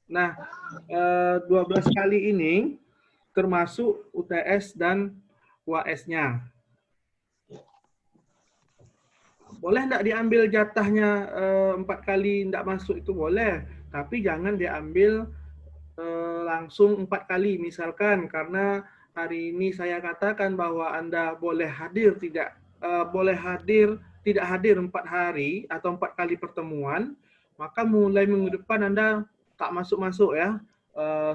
Nah, 12 kali ini termasuk UTS dan UAS-nya. Boleh enggak diambil jatahnya 4 kali enggak masuk itu boleh, tapi jangan diambil langsung 4 kali misalkan karena hari ini saya katakan bahwa Anda boleh hadir tidak tidak hadir 4 hari atau 4 kali pertemuan, maka mulai minggu depan Anda tak masuk-masuk ya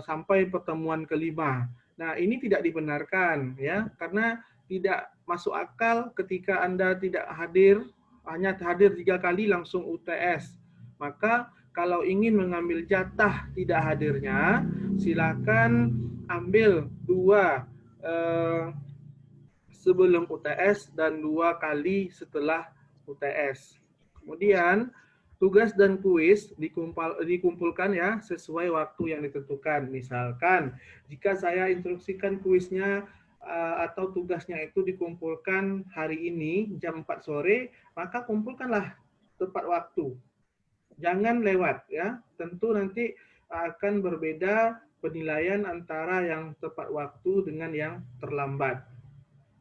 sampai pertemuan kelima. Nah, ini tidak dibenarkan ya karena tidak masuk akal ketika Anda tidak hadir, hanya hadir 3 kali langsung UTS. Maka kalau ingin mengambil jatah tidak hadirnya, silakan ambil 2 sebelum UTS dan 2 kali setelah UTS. Kemudian tugas dan kuis dikumpulkan ya sesuai waktu yang ditentukan. Misalkan jika saya instruksikan kuisnya atau tugasnya itu dikumpulkan hari ini jam 4 sore, maka kumpulkanlah tepat waktu. Jangan lewat ya. Tentu nanti akan berbeda penilaian antara yang tepat waktu dengan yang terlambat.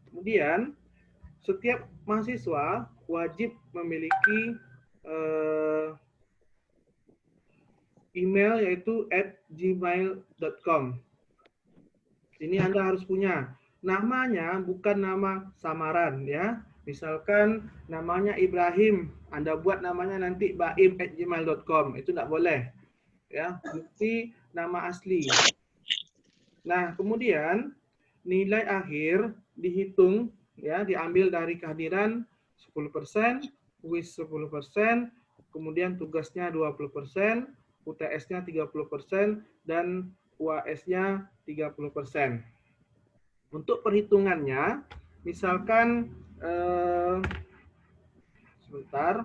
Kemudian setiap mahasiswa wajib memiliki email yaitu @gmail.com. Ini Anda harus punya. Namanya bukan nama samaran ya. Misalkan namanya Ibrahim, Anda buat namanya nanti baim@gmail.com. Itu tidak boleh. Ya, mesti nama asli. Nah, kemudian nilai akhir dihitung ya, diambil dari kehadiran 10%, kuis 10%, kemudian tugasnya 20%, UTS-nya 30%, dan UAS-nya 30%. Untuk perhitungannya, misalkan sebentar,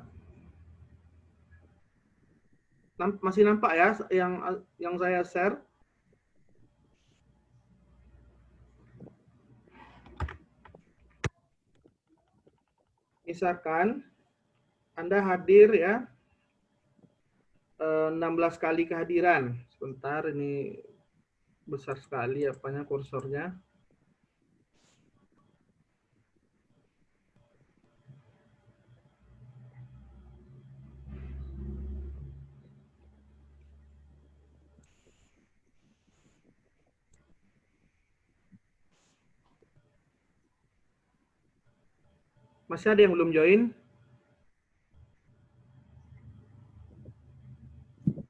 masih nampak ya yang saya share? Misalkan Anda hadir ya 16 kali kehadiran. Sebentar, ini besar sekali apanya kursornya. Masih ada yang belum join?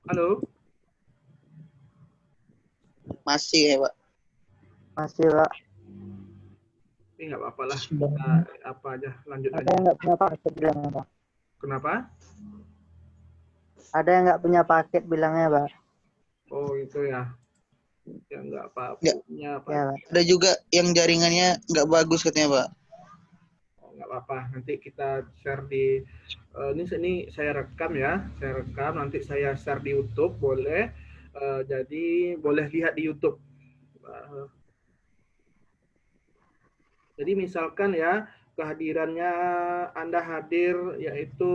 Halo? Masih ya, Pak. Masih, Pak. Ini nggak apa-apa lah. Apa aja, lanjut Ada aja. yang nggak punya paket bilangnya, Pak. Kenapa? Ada yang nggak punya paket bilangnya, Pak. Oh, itu ya. Yang nggak apa-apa. Ya, Pak. Ada juga yang jaringannya nggak bagus katanya, Pak. Oh, nggak apa-apa. Nanti kita share di ini saya rekam ya. Saya rekam, nanti saya share di YouTube, boleh. Jadi boleh lihat di YouTube. Jadi misalkan ya, kehadirannya Anda hadir yaitu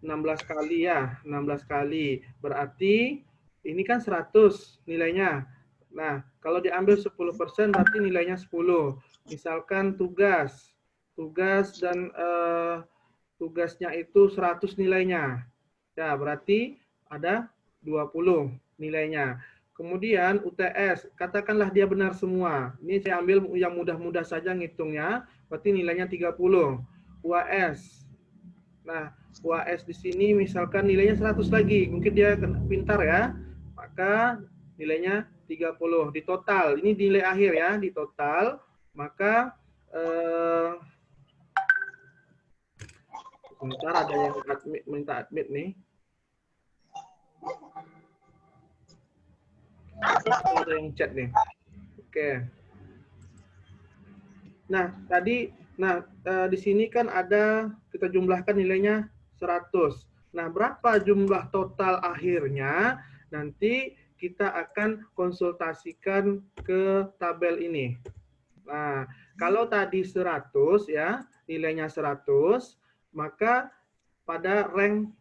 16 kali ya, 16 kali. Berarti ini kan 100 nilainya. Nah, kalau diambil 10% berarti nilainya 10. Misalkan tugas dan tugasnya itu 100 nilainya. Ya, berarti ada 20 nilainya. Kemudian UTS, katakanlah dia benar semua. Ini saya ambil yang mudah-mudah saja ngitungnya, berarti nilainya 30. UAS. Nah, UAS di sini misalkan nilainya 100 lagi, mungkin dia pintar ya, maka nilainya 30. Di total, ini nilai akhir ya, di total, maka sebentar ada yang minta admit nih. Ada yang chat nih. Oke. Nah, tadi di sini kan ada kita jumlahkan nilainya 100. Nah, berapa jumlah total akhirnya? Nanti kita akan konsultasikan ke tabel ini. Nah, kalau tadi 100 ya, nilainya 100, maka pada rank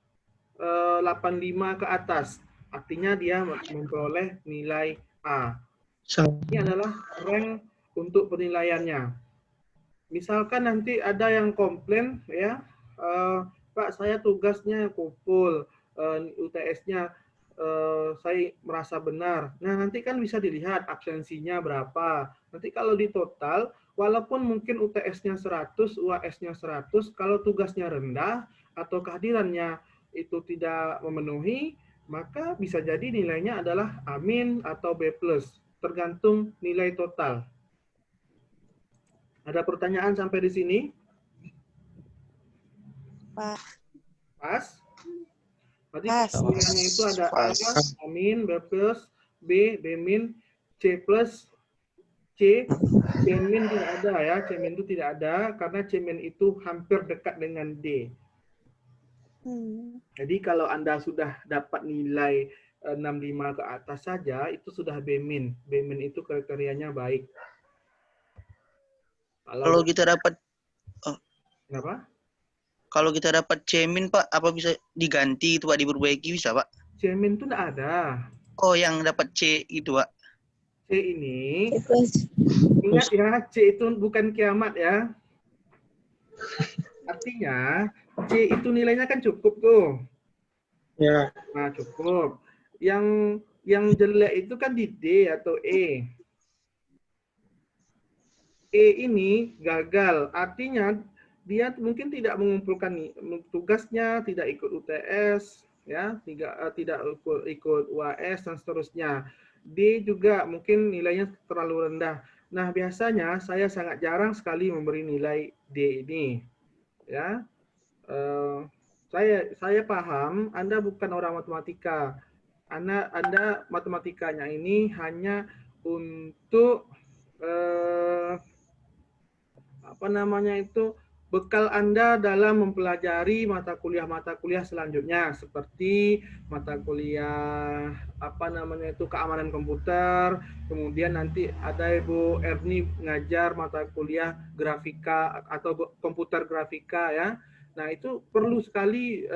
85 ke atas. Artinya dia memperoleh nilai A. Ini adalah rank untuk penilaiannya. Misalkan nanti ada yang komplain ya, Pak saya tugasnya kumpul, UTS-nya saya merasa benar. Nah nanti kan bisa dilihat absensinya berapa. Nanti kalau di total, walaupun mungkin UTS-nya 100, UAS-nya 100, kalau tugasnya rendah atau kehadirannya itu tidak memenuhi, maka bisa jadi nilainya adalah A- atau B+, tergantung nilai total. Ada pertanyaan sampai di sini? Pak. Pas? Berarti Pas. pilihannya itu ada A, Pas. A-, B+, B, B-, C+, C. C- tidak ada ya, C- itu tidak ada karena C- itu hampir dekat dengan D. Jadi kalau Anda sudah dapat nilai 65 ke atas saja, itu sudah B-. B- itu kriterianya baik. Kalau kita dapat Kenapa? Kalau kita dapat C-min, Pak, apa bisa diganti itu, Pak, diperbaiki bisa, Pak? C- itu tidak ada. Oh, yang dapat C itu, Pak. C ini, ingat ya, C itu bukan kiamat ya. Artinya, C itu nilainya kan cukup tuh. Ya. Nah, cukup. Yang jelek itu kan di D atau E. E ini gagal. Artinya, dia mungkin tidak mengumpulkan tugasnya, tidak ikut UTS, ya, tidak ikut UAS dan seterusnya. D juga mungkin nilainya terlalu rendah. Nah, biasanya saya sangat jarang sekali memberi nilai D ini, ya. Saya paham Anda bukan orang matematika. Anda matematikanya ini hanya untuk bekal Anda dalam mempelajari mata kuliah selanjutnya seperti mata kuliah keamanan komputer, kemudian nanti ada Ibu Erni ngajar mata kuliah grafika atau komputer grafika ya. Nah, itu perlu sekali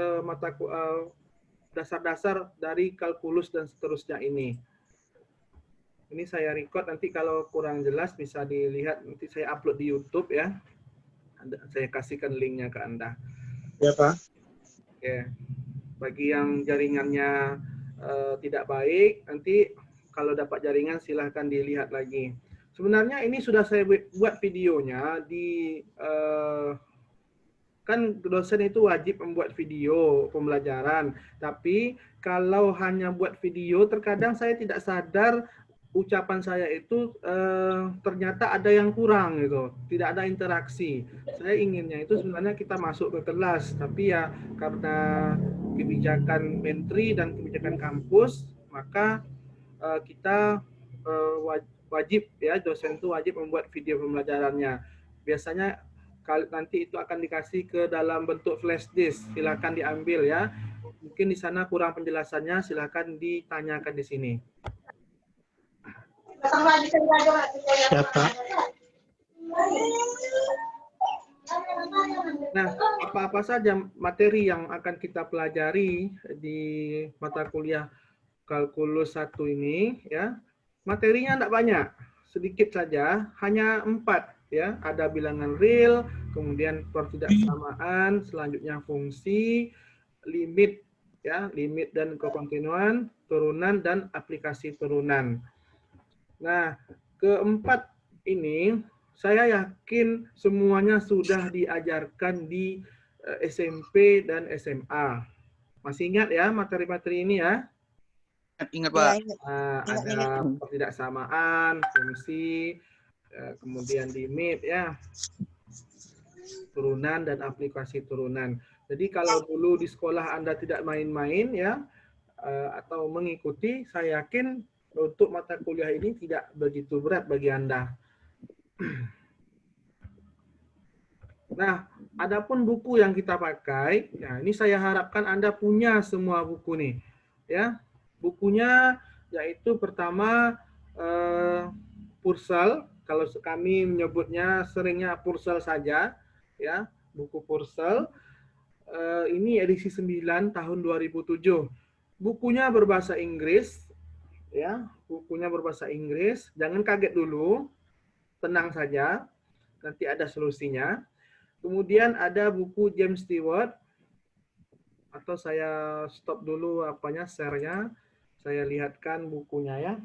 dasar-dasar dari kalkulus dan seterusnya ini. Ini saya record, nanti kalau kurang jelas bisa dilihat, nanti saya upload di YouTube ya. Saya kasihkan linknya ke Anda. Ya, Pak. Oke. Bagi yang jaringannya tidak baik, nanti kalau dapat jaringan silahkan dilihat lagi. Sebenarnya ini sudah saya buat videonya di kan dosen itu wajib membuat video pembelajaran. Tapi kalau hanya buat video, terkadang saya tidak sadar ucapan saya itu ternyata ada yang kurang gitu, tidak ada interaksi. Saya inginnya itu sebenarnya kita masuk ke kelas, tapi ya karena kebijakan menteri dan kebijakan kampus, maka kita wajib ya, dosen itu wajib membuat video pembelajarannya. Biasanya nanti itu akan dikasih ke dalam bentuk flash disk, silakan diambil ya. Mungkin di sana kurang penjelasannya, silakan ditanyakan di sini. Siapa? Nah, apa-apa saja materi yang akan kita pelajari di mata kuliah kalkulus 1 ini ya. Materinya tidak banyak, sedikit saja, hanya 4 ya. Ada bilangan real, kemudian pertidaksamaan, selanjutnya fungsi, limit ya, limit dan kekontinuan, turunan dan aplikasi turunan. Nah, keempat ini saya yakin semuanya sudah diajarkan di SMP dan SMA. Masih ingat ya materi-materi ini ya? Ingat, Pak. Ada pertidaksamaan, fungsi, kemudian limit ya, turunan dan aplikasi turunan. Jadi kalau dulu di sekolah Anda tidak main-main ya, atau mengikuti, saya yakin untuk mata kuliah ini tidak begitu berat bagi Anda. Nah, adapun buku yang kita pakai, ya ini saya harapkan Anda punya semua buku nih. Ya, bukunya yaitu pertama Purcell, kalau kami menyebutnya seringnya Purcell saja, ya, buku Purcell. Ini edisi 9 tahun 2007. Bukunya berbahasa Inggris, ya, bukunya berbahasa Inggris. Jangan kaget dulu, tenang saja, nanti ada solusinya. Kemudian ada buku James Stewart, atau saya stop dulu apanya share-nya. Saya lihatkan bukunya ya.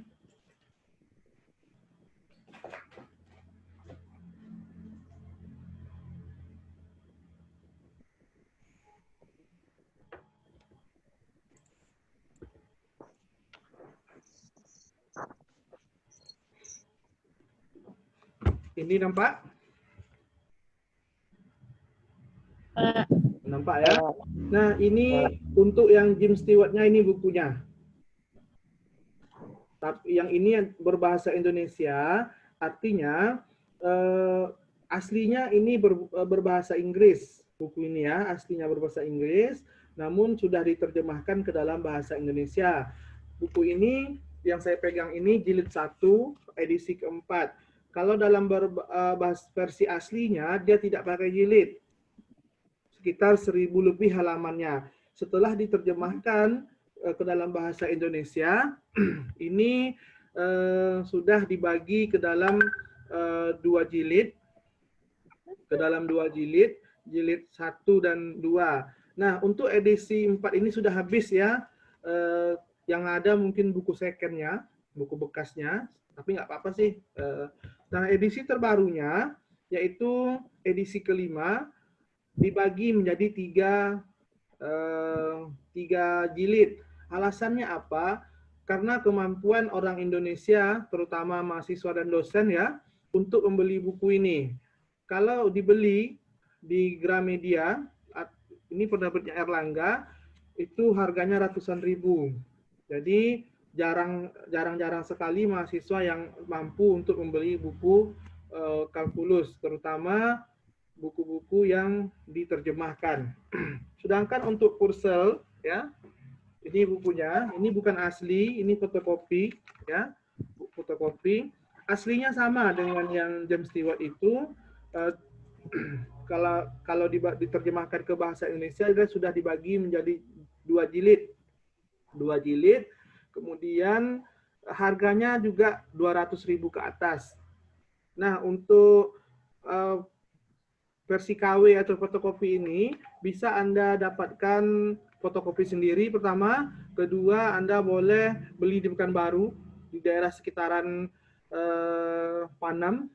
Ini nampak? Nampak ya? Nah, ini untuk yang James Stewart-nya ini bukunya. Tapi yang ini yang berbahasa Indonesia, artinya aslinya ini berbahasa Inggris. Buku ini ya, aslinya berbahasa Inggris, namun sudah diterjemahkan ke dalam bahasa Indonesia. Buku ini yang saya pegang ini jilid 1, edisi keempat. Kalau dalam versi aslinya, dia tidak pakai jilid. Sekitar 1000 lebih halamannya. Setelah diterjemahkan ke dalam bahasa Indonesia, ini sudah dibagi ke dalam 2 jilid. Ke dalam 2 jilid, jilid 1 dan 2. Nah, untuk edisi 4 ini sudah habis ya. Yang ada mungkin buku second-nya, buku bekasnya, tapi nggak apa-apa sih. Nah, edisi terbarunya, yaitu edisi kelima, dibagi menjadi 3 jilid. Alasannya apa? Karena kemampuan orang Indonesia, terutama mahasiswa dan dosen ya, untuk membeli buku ini. Kalau dibeli di Gramedia, ini penerbitnya Erlangga, itu harganya ratusan ribu. Jadi jarang-jarang sekali mahasiswa yang mampu untuk membeli buku kalkulus, terutama buku-buku yang diterjemahkan. Sedangkan untuk Purcell, ya, ini bukunya, ini bukan asli, ini fotokopi, ya, fotokopi. Aslinya sama dengan yang James Stewart itu. Kalau diterjemahkan ke bahasa Indonesia, dia sudah dibagi menjadi 2 jilid. 2 jilid, kemudian harganya juga 200.000 ke atas. Nah, untuk versi KW atau fotokopi ini, bisa Anda dapatkan fotokopi sendiri pertama. Kedua, Anda boleh beli di Pekanbaru, di daerah sekitaran Panam,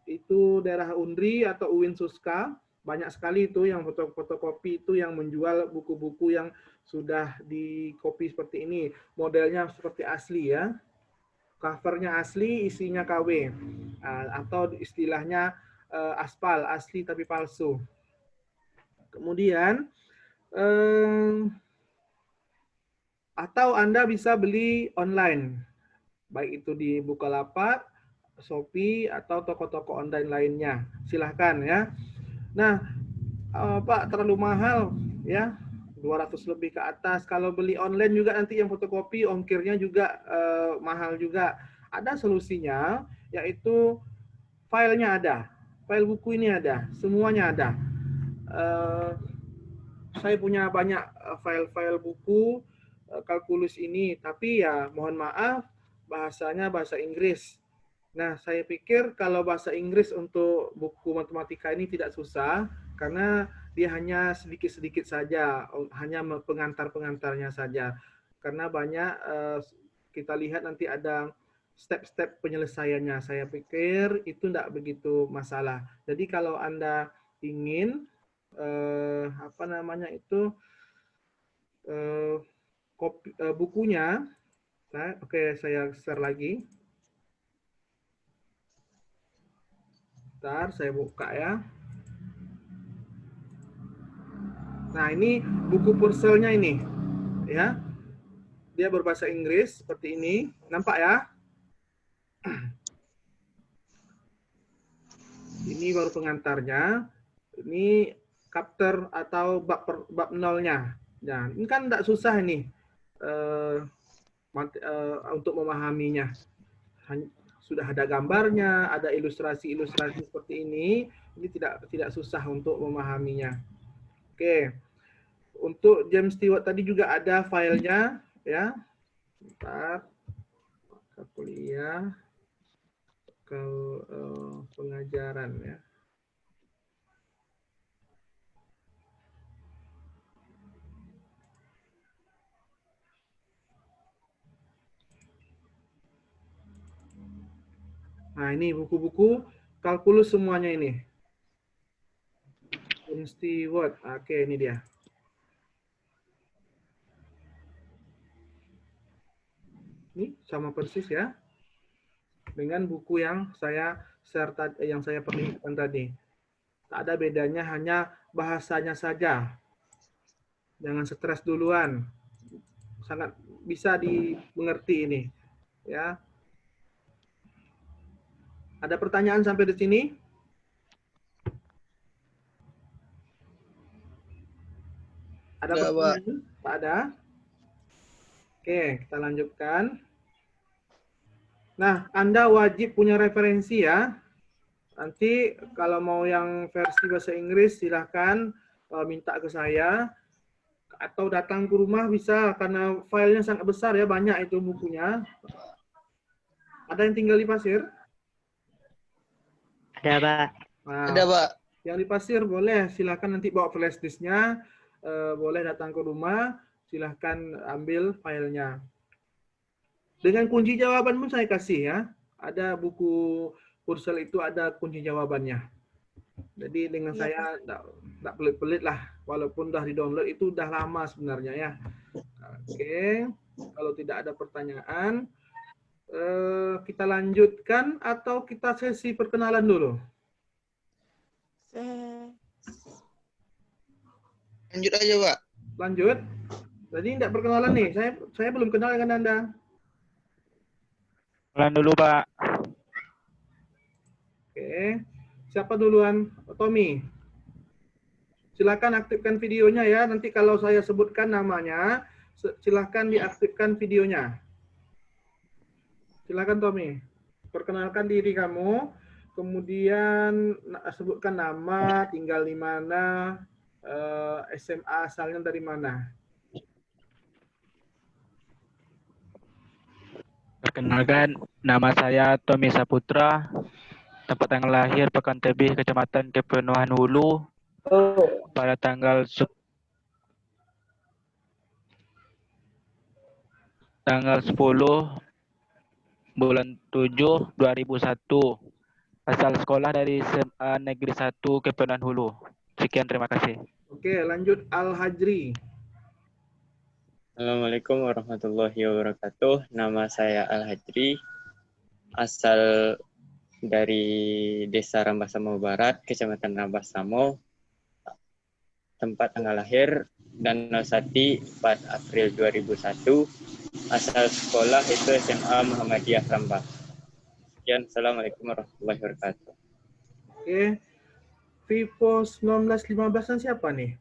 itu daerah Undri atau UIN Suska. Banyak sekali itu yang fotokopi itu yang menjual buku-buku yang sudah dikopi seperti ini. Modelnya seperti asli ya. Covernya asli, isinya KW. Atau istilahnya aspal, asli tapi palsu. Kemudian, atau Anda bisa beli online. Baik itu di Bukalapak, Shopee, atau toko-toko online lainnya. Silahkan ya. Nah, Pak, terlalu mahal ya, 200 lebih ke atas. Kalau beli online juga nanti yang fotokopi, ongkirnya juga mahal juga. Ada solusinya, yaitu filenya ada. File buku ini ada, semuanya ada. Saya punya banyak file-file buku kalkulus ini, tapi ya mohon maaf, bahasanya bahasa Inggris. Nah, saya pikir kalau bahasa Inggris untuk buku matematika ini tidak susah, karena dia hanya sedikit-sedikit saja, hanya pengantar-pengantarnya saja. Karena banyak, kita lihat nanti ada step-step penyelesaiannya. Saya pikir itu tidak begitu masalah. Jadi kalau Anda ingin, bukunya, oke, saya share lagi. Bentar, saya buka ya. Nah, ini buku Purcell-nya ini, ya. Dia berbahasa Inggris seperti ini. Nampak ya? Ini baru pengantarnya. Ini chapter atau bab nolnya. Nah, ini kan tidak susah ini untuk memahaminya. Sudah ada gambarnya, ada ilustrasi-ilustrasi seperti ini tidak susah untuk memahaminya. Oke, Untuk James Stewart tadi juga ada filenya ya. Bentar. Maka kuliah ke pengajaran ya. Nah, ini buku-buku kalkulus semuanya ini. James Stewart. Oke, ini dia. Ini sama persis ya dengan buku yang saya share tadi, yang saya perlihatkan tadi. Tak ada bedanya, hanya bahasanya saja. Jangan stres duluan. Sangat bisa dimengerti ini. Ya. Ada pertanyaan sampai di sini? Ada Enggak, Pak. pertanyaan? Tak ada? Oke, kita lanjutkan. Nah, Anda wajib punya referensi ya. Nanti kalau mau yang versi bahasa Inggris silahkan minta ke saya. Atau datang ke rumah bisa, karena filenya sangat besar ya, banyak itu bukunya. Ada yang tinggal di Pasir? Ada, Pak. Nah, Ada, Pak. yang di Pasir boleh, silahkan nanti bawa flash disknya, boleh datang ke rumah, silahkan ambil filenya. Dengan kunci jawaban pun saya kasih ya. Ada buku Purcell itu ada kunci jawabannya. Jadi dengan Iya, saya tidak pelit-pelit lah, walaupun udah di-download itu udah lama sebenarnya ya. Oke, kalau tidak ada pertanyaan, kita lanjutkan atau kita sesi perkenalan dulu? Lanjut aja, Pak. Lanjut. Jadi tidak perkenalan nih, saya belum kenal dengan Anda. Ulang dulu, Pak. Oke, siapa duluan? Tommy. Silakan aktifkan videonya ya. Nanti kalau saya sebutkan namanya, silakan diaktifkan videonya. Silakan Tommy. Perkenalkan diri kamu, kemudian sebutkan nama, tinggal di mana, SMA asalnya dari mana. Perkenalkan, nama saya Tommy Saputra. Tempat tanggal lahir Pekan Tebih, Kecamatan Kepenuhan Hulu. Pada tanggal 10 bulan 7 2001. Asal sekolah dari SMA Negeri 1 Kepenuhan Hulu. Sekian, terima kasih. Oke, lanjut Al-Hajri. Assalamualaikum warahmatullahi wabarakatuh. Nama saya Al-Hajri, asal dari Desa Rambasamo Barat, Kecamatan Rambasamo. Tempat tanggal lahir Danau Sati 4 April 2001. Asal sekolah itu SMA Muhammadiyah Rambah. Sekian, Assalamualaikum warahmatullahi wabarakatuh. Oke, Vivo 1915 siapa nih?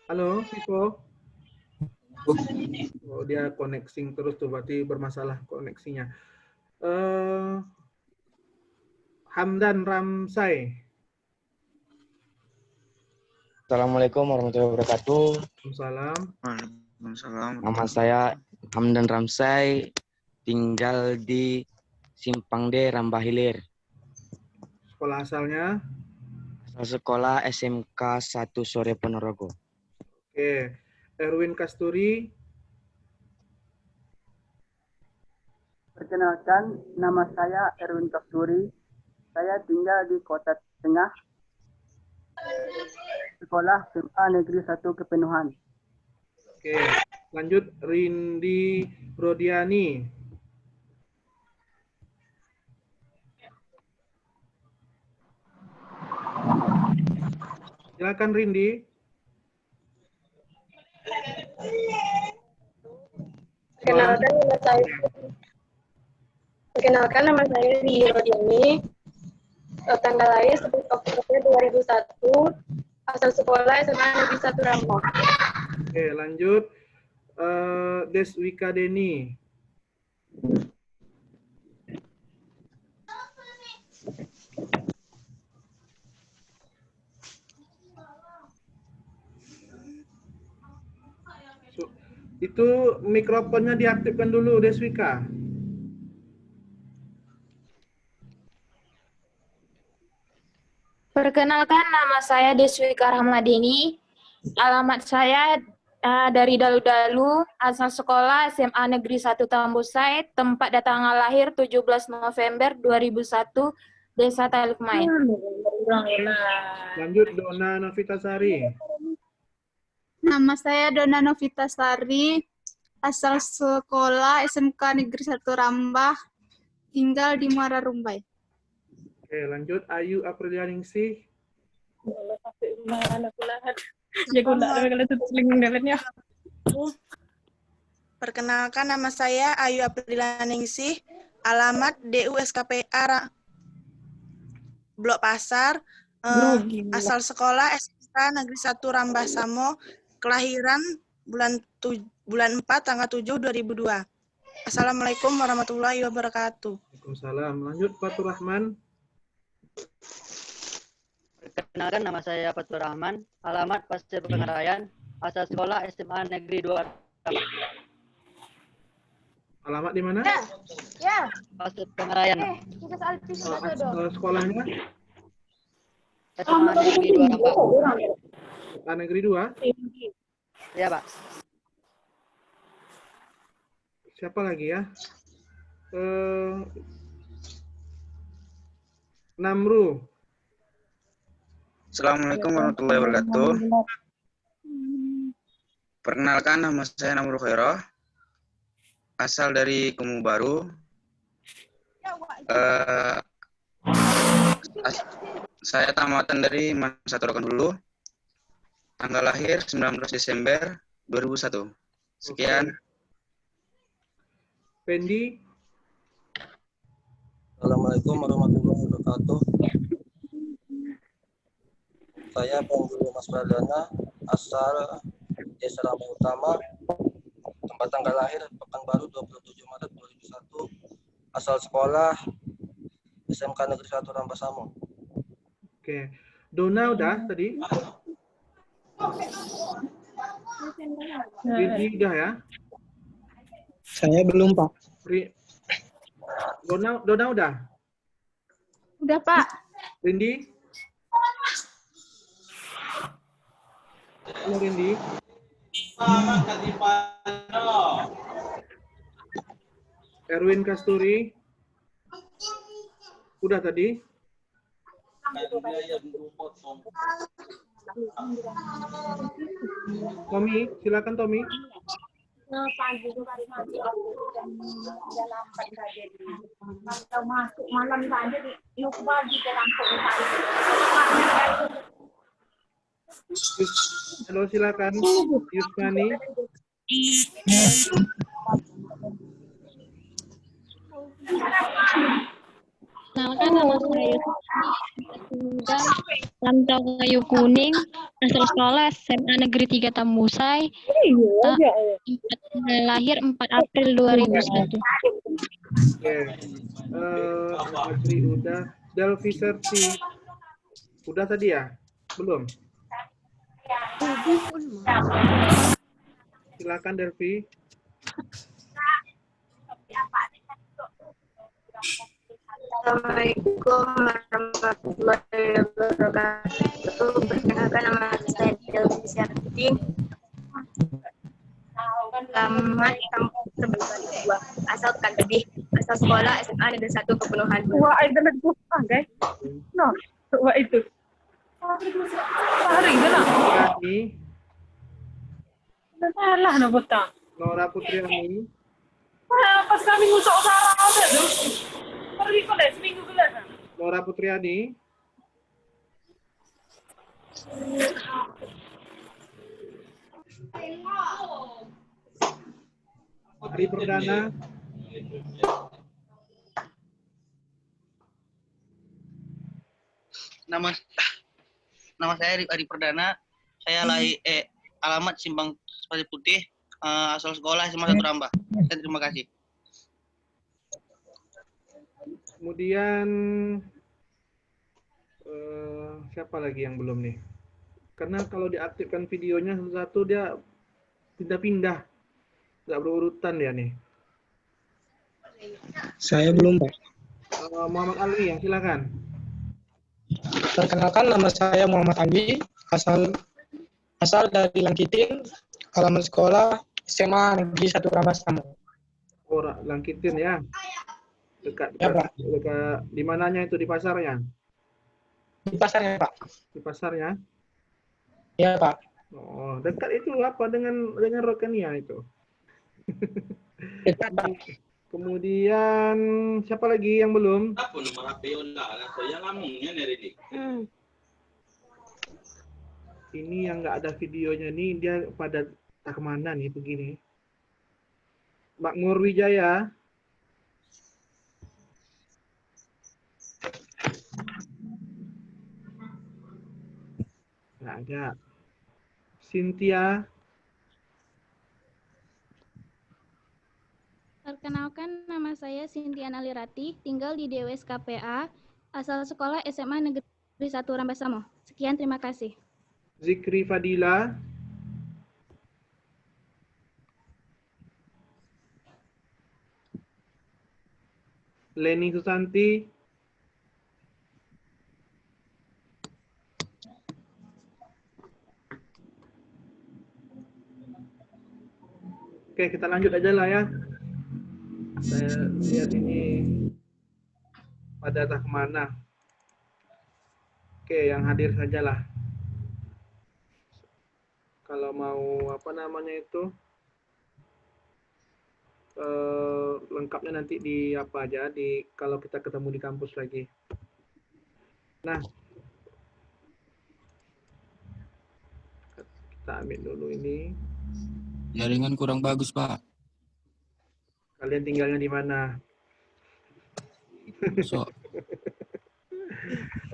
Halo, Vivo. Oh, dia connecting terus tuh, berarti bermasalah koneksinya. Hamdan Ramsay. Assalamualaikum warahmatullahi wabarakatuh. Waalaikumsalam. Waalaikumsalam. Nama saya Hamdan Ramsay, tinggal di Simpang D, Rambah Hilir. Sekolah asalnya? Asal sekolah SMK 1 Sore Ponorogo. Oke. Erwin Kasturi. Perkenalkan, nama saya Erwin Kasturi. Saya tinggal di Kota Tengah. Sekolah SMA Negeri 1 Kepenuhan. Oke. Lanjut Rindi Rodiani. Silakan Rindi. Perkenalkan nama saya Rini Rodiani. Tanggal lahir 10 Oktober 2001. Asal sekolah SMA Negeri 1 Rambau. Oke, lanjut Deswika Deni. Itu mikrofonnya diaktifkan dulu, Deswika. Perkenalkan, nama saya Deswika Rahmadini. Alamat saya dari Dalu-Dalu, asal sekolah SMA Negeri 1 Tambusai, tempat dan tanggal lahir 17 November 2001, Desa Talukmai. Lanjut, Dona Novitasari. Nama saya Dona Novitasari, asal sekolah SMK Negeri 1 Rambah, tinggal di Muara Rumbai. Oke, lanjut, Ayu Aprilianingsih. Perkenalkan, nama saya Ayu Aprilianingsih, alamat DU SKPA Blok Pasar, asal sekolah SMK Negeri 1 Rambah Samo, kelahiran bulan 4 tanggal 7 2002. Assalamualaikum warahmatullahi wabarakatuh. Waalaikumsalam. Lanjut, Fatur Rahman. Perkenalkan, nama saya Fatur Rahman, alamat Pasir Pengarayan, asal sekolah SMA Negeri 2. Alamat di mana? Ya. Pasir Pengarayan. Sekolahnya? SMA Negeri 2 Rambah. SMA Negeri 2? Iya, Pak. Siapa lagi ya? Namru. Assalamualaikum warahmatullahi wabarakatuh. Perkenalkan, nama saya Namru Khairah, asal dari Kumu Baru. Saya tamatan dari Masa Torokan dulu. Tanggal lahir 19 Desember 2001. Sekian. Pendi. Assalamualaikum warahmatullahi wabarakatuh. Saya Penggulu Mas Pradana, asal Desa Ramai Utama, tempat tanggal lahir Pekanbaru 27 Maret 2001, asal sekolah SMK Negeri 1 Rambah Samo. Oke. Dona udah tadi? Rindi udah ya? Saya belum, Pak. Dona udah? Udah, Pak. Rindi? Halo, Rindi. Erwin Kasturi? Udah tadi? Tommy, silakan Tommy. Halo, silakan Yusmani. Perkenalkan, nama saya Sudah Rantau Kayu Kuning, asal sekolah SMA Negeri 3 Tambusai, lahir 4 April 2001. Oke. Agri udah. Delvi Serti. Udah tadi ya? Belum? Silakan Delvi. Assalamualaikum warahmatullahi wabarakatuh. Perkenalkan, nama saya Delvi Serti. Alamat Kampung Terbalik 2, asal Kadebih, asal sekolah SMA Negeri 1 Kepenuhan. Wah, itu lagi bukan, guys. No, wah itu. Hari itu lah. Salah nak butang. Nora Putriani. Pas kami ngusuk sarang ada tu. Pergi kau dah seminggu kelas. Nora Putriani. Hari Perdana. Nama saya Ari Perdana. Saya alamat Simpang Pasir Putih, asal sekolah SMA 1 Rambah. Terima kasih. Kemudian siapa lagi yang belum nih? Karena kalau diaktifkan videonya satu-satu dia pindah-pindah. Nggak berurutan ya nih. Saya belum, Pak. Muhammad Ali, yang silakan. Perkenalkan, nama saya Muhammad Ali, asal dari Langkitin, alamat sekolah SMA Negeri 1 Rambasamo. Oh, Langkitin ya. Dekat, Ya, Pak. dekat di mananya itu, di pasarnya? Di pasarnya, Pak. Di pasarnya? Ya, Pak. Oh, dekat itu apa dengan Rokania itu? Dekat, Pak. Kemudian siapa lagi yang belum? Apa nomor HP Onda? Saya ngomongnya dari ini. Ini yang nggak ada videonya nih, dia pada tak kemana nih begini. Makmur Wijaya. Nggak ada. Cynthia. Perkenalkan, nama saya Cynthia Nalirati, tinggal di DWSKPA, asal sekolah SMA Negeri 1 Rambasamo. Sekian, terima kasih. Zikri Fadila. Leni Susanti. Oke, kita lanjut aja lah ya. Saya lihat ini pada tak kemana. Oke, yang hadir sajalah. Kalau mau apa namanya itu lengkapnya nanti di apa aja di kalau kita ketemu di kampus lagi. Nah, kita ambil dulu ini. Jaringan kurang bagus, Pak. Kalian tinggalnya di mana? So.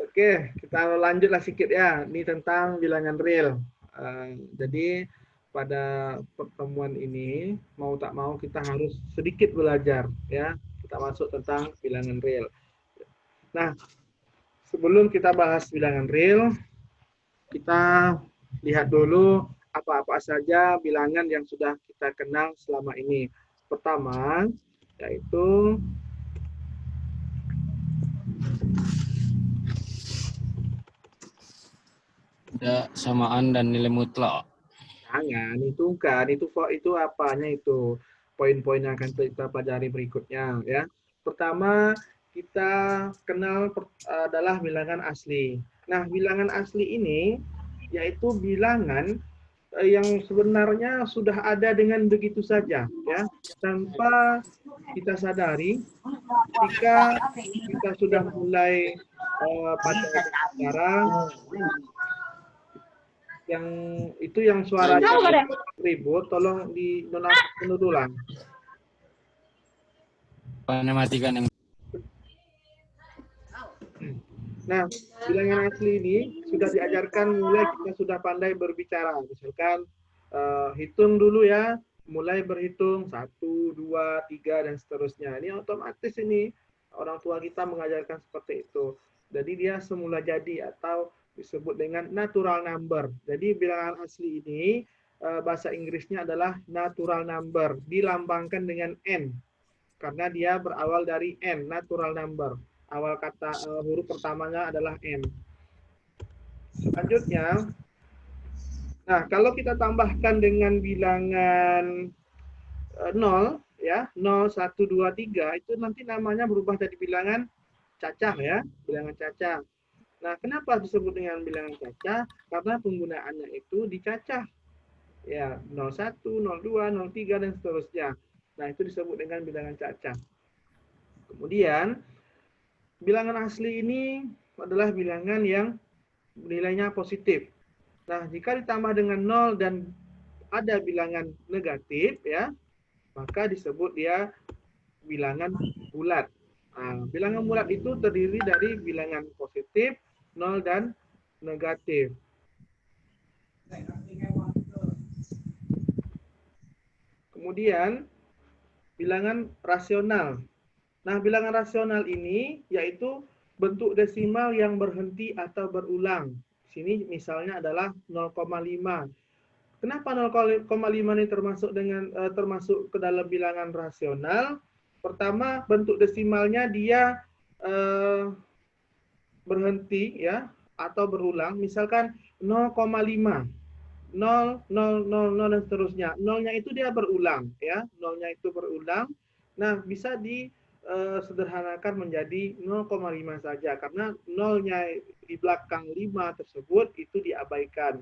Oke, kita lanjutlah sedikit ya. Ini tentang bilangan real. Jadi pada pertemuan ini mau tak mau kita harus sedikit belajar ya. Kita masuk tentang bilangan real. Nah, sebelum kita bahas bilangan real, kita lihat dulu apa-apa saja bilangan yang sudah kita kenal selama ini. Pertama, yaitu ada samaan dan nilai mutlak. Jangan, itu kan, itu apanya itu poin-poin yang akan kita pelajari berikutnya ya. Pertama, kita kenal adalah bilangan asli. Nah, bilangan asli ini yaitu bilangan yang sebenarnya sudah ada dengan begitu saja ya, tanpa kita sadari ketika kita sudah mulai pada sekarang yang itu yang suaranya ribut, tolong dinonaktifkan ulang. Matikan yang. Nah, bilangan asli ini sudah diajarkan mulai kita sudah pandai berbicara. Misalkan hitung dulu ya, mulai berhitung 1, 2, 3 dan seterusnya. Ini otomatis ini orang tua kita mengajarkan seperti itu. Jadi dia semula jadi atau disebut dengan natural number. Jadi bilangan asli ini bahasa Inggrisnya adalah natural number, dilambangkan dengan n karena dia berawal dari n, natural number. Awal kata huruf pertamanya adalah n. Selanjutnya, nah kalau kita tambahkan dengan bilangan 0 ya, 0, 1, 2, 3 itu nanti namanya berubah jadi bilangan cacah ya, bilangan cacah. Nah, kenapa disebut dengan bilangan cacah? Karena penggunaannya itu dicacah. Ya, 01, 02, 03 dan seterusnya. Nah, itu disebut dengan bilangan cacah. Kemudian bilangan asli ini adalah bilangan yang nilainya positif. Nah, jika ditambah dengan 0 dan ada bilangan negatif ya, maka disebut dia bilangan bulat. Nah, bilangan bulat itu terdiri dari bilangan positif, 0 dan negatif. Kemudian bilangan rasional. Nah, bilangan rasional ini yaitu bentuk desimal yang berhenti atau berulang. Sini misalnya adalah 0,5. Kenapa 0,5 ini termasuk ke dalam bilangan rasional? Pertama, bentuk desimalnya dia berhenti ya atau berulang. Misalkan 0,5, 0, 0, 0, 0 dan seterusnya. Nolnya itu dia berulang ya, nolnya itu berulang. Nah, bisa disederhanakan menjadi 0,5 saja karena nolnya di belakang 5 tersebut itu diabaikan.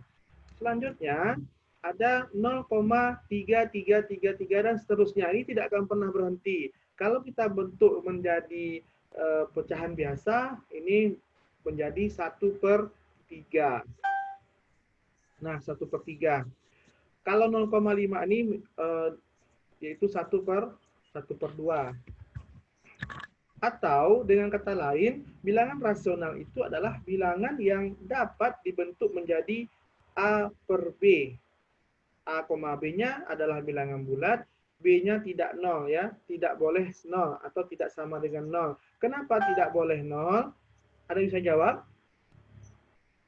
Selanjutnya ada 0,3333 dan seterusnya. Ini tidak akan pernah berhenti. Kalau kita bentuk menjadi pecahan biasa, ini menjadi 1/3. Nah, 1/3. Kalau 0,5 ini yaitu 1/2. Atau dengan kata lain, bilangan rasional itu adalah bilangan yang dapat dibentuk menjadi A per B. A, B-nya adalah bilangan bulat, B-nya tidak 0 ya, tidak boleh 0 atau tidak sama dengan 0. Kenapa tidak boleh 0? Ada yang bisa jawab?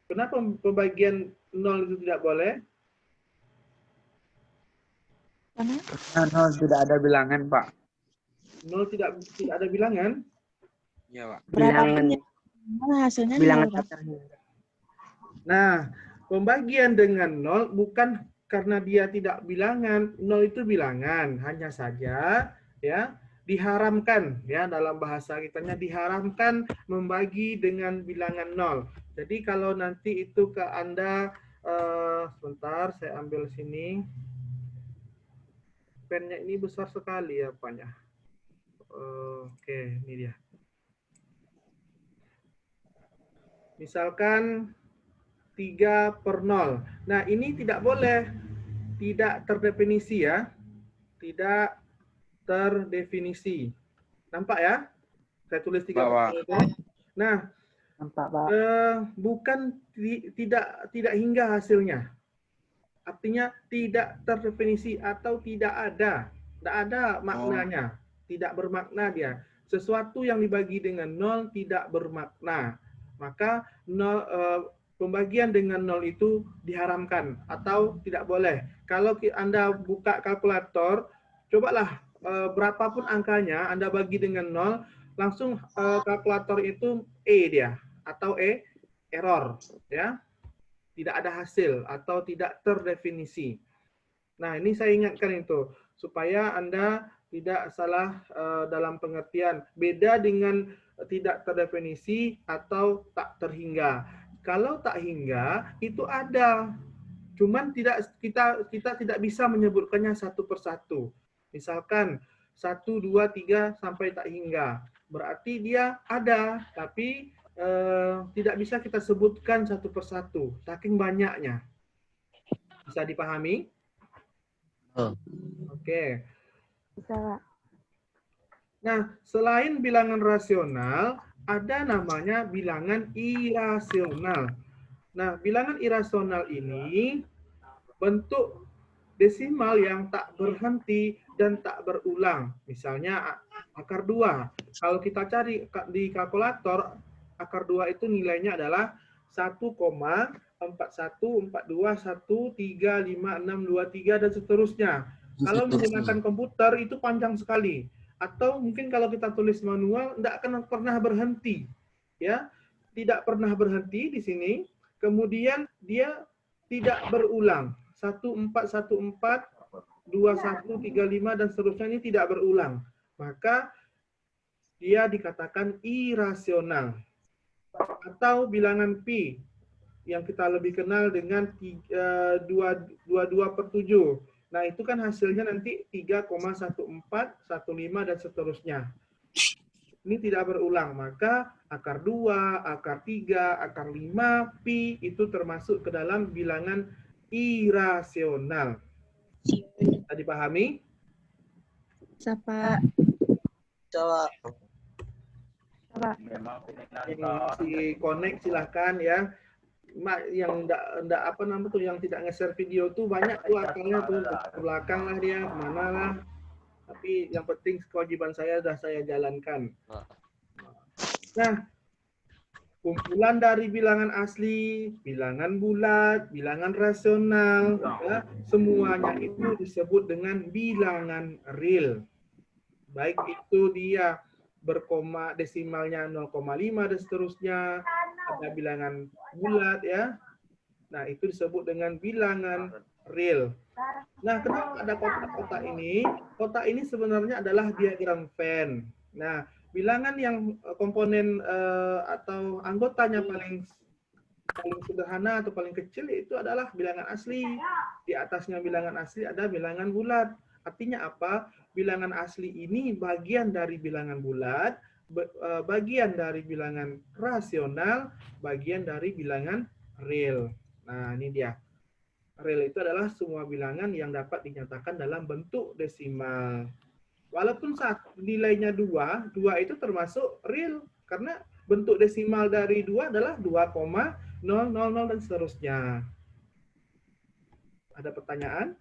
Kenapa pembagian 0 itu tidak boleh? Karena 0 tidak ada bilangan, Pak. 0 tidak ada bilangan? Iya, Pak. Bilangan hasilnya bilangan 0. Nah, pembagian dengan 0 bukan karena dia tidak bilangan. 0 itu bilangan, hanya saja ya diharamkan ya dalam bahasa kitanya diharamkan membagi dengan bilangan 0. Jadi kalau nanti itu ke Anda sebentar saya ambil sini. Pennya ini besar sekali ya apanya. Oke, ini dia. Misalkan 3/0. Nah, ini tidak boleh. Tidak terdefinisi ya. Tidak terdefinisi. Nampak ya? Saya tulis 3/0 itu. Nah, nampak, Pak. Bukan tidak hingga hasilnya. Artinya tidak terdefinisi atau tidak ada. Tidak ada maknanya. Tidak bermakna dia. Sesuatu yang dibagi dengan 0 tidak bermakna. Maka pembagian dengan 0 itu diharamkan atau tidak boleh. Kalau Anda buka kalkulator, cobalah berapapun angkanya Anda bagi dengan 0, langsung kalkulator itu dia atau error ya. Tidak ada hasil atau tidak terdefinisi. Nah, ini saya ingatkan itu supaya Anda tidak salah dalam pengertian. Beda dengan tidak terdefinisi atau tak terhingga. Kalau tak hingga itu ada, cuman kita tidak bisa menyebutkannya satu persatu. Misalkan 1, 2, 3 sampai tak hingga, berarti dia ada, tapi tidak bisa kita sebutkan satu persatu, saking banyaknya. Bisa dipahami? Oke. Bisa. Nah, selain bilangan rasional, ada namanya bilangan irasional. Nah, bilangan irasional ini bentuk desimal yang tak berhenti dan tak berulang. Misalnya akar 2. Kalau kita cari di kalkulator, akar 2 itu nilainya adalah 1,4142135623 dan seterusnya. Kalau menggunakan komputer itu panjang sekali. Atau mungkin kalau kita tulis manual tidak akan pernah berhenti. Ya, tidak pernah berhenti di sini. Kemudian dia tidak berulang. 1414 2135 dan seterusnya ini tidak berulang. Maka dia dikatakan irasional. Atau bilangan pi yang kita lebih kenal dengan 22/7. Nah, itu kan hasilnya nanti 3,1415 dan seterusnya. Ini tidak berulang, maka akar 2, akar 3, akar 5, pi itu termasuk ke dalam bilangan irasional. Bisa dipahami? Siapa? Jawab. Yang masih connect silahkan ya. Yang enggak apa namanya tuh yang tidak nge-share video tuh banyak tuh akalnya tuh ke belakang lah dia kemana lah. Tapi yang penting kewajiban saya sudah saya jalankan. Nah, Kumpulan dari bilangan asli, bilangan bulat, bilangan rasional, ya, semuanya itu disebut dengan bilangan real. Baik itu dia berkoma desimalnya 0,5 dan seterusnya, ada bilangan bulat ya. Nah, itu disebut dengan bilangan real. Nah, kenapa ada kotak-kotak ini? Kotak ini sebenarnya adalah diagram Venn. Nah, bilangan yang komponen atau anggotanya paling sederhana atau paling kecil itu adalah bilangan asli. Di atasnya bilangan asli ada bilangan bulat. Artinya apa? Bilangan asli ini bagian dari bilangan bulat, bagian dari bilangan rasional, bagian dari bilangan real. Nah, ini dia. Real itu adalah semua bilangan yang dapat dinyatakan dalam bentuk desimal. Walaupun nilainya 2 itu termasuk real. Karena bentuk desimal dari 2 adalah 2,000 dan seterusnya. Ada pertanyaan?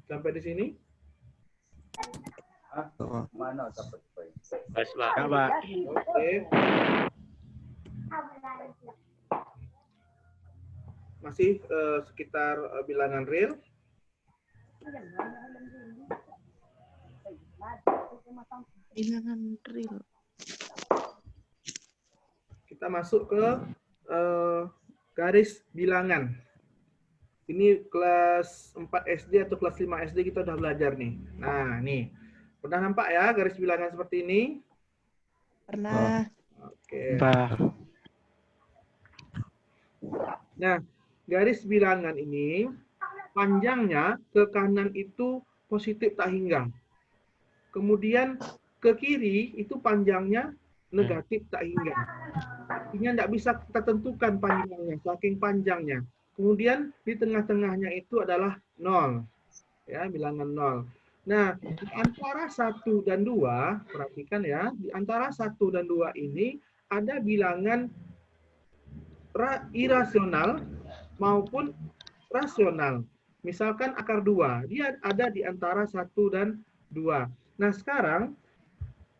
Sampai di sini? Mana dapat poin? Oke. Masih sekitar bilangan real. Bilangan real. Kita masuk ke garis bilangan. Ini kelas 4 SD atau kelas 5 SD kita udah belajar nih. Nah, nih. Pernah nampak ya garis bilangan seperti ini? Pernah. Oke. Nah, garis bilangan ini panjangnya ke kanan itu positif tak hingga. Kemudian ke kiri itu panjangnya negatif tak hingga. Artinya tidak bisa kita tentukan panjangnya, saking panjangnya. Kemudian di tengah-tengahnya itu adalah 0. Ya, bilangan 0. Nah, di antara 1 dan 2, perhatikan ya, di antara 1 dan 2 ini ada bilangan irasional maupun rasional. Misalkan akar 2, dia ada di antara 1 dan 2. Nah, sekarang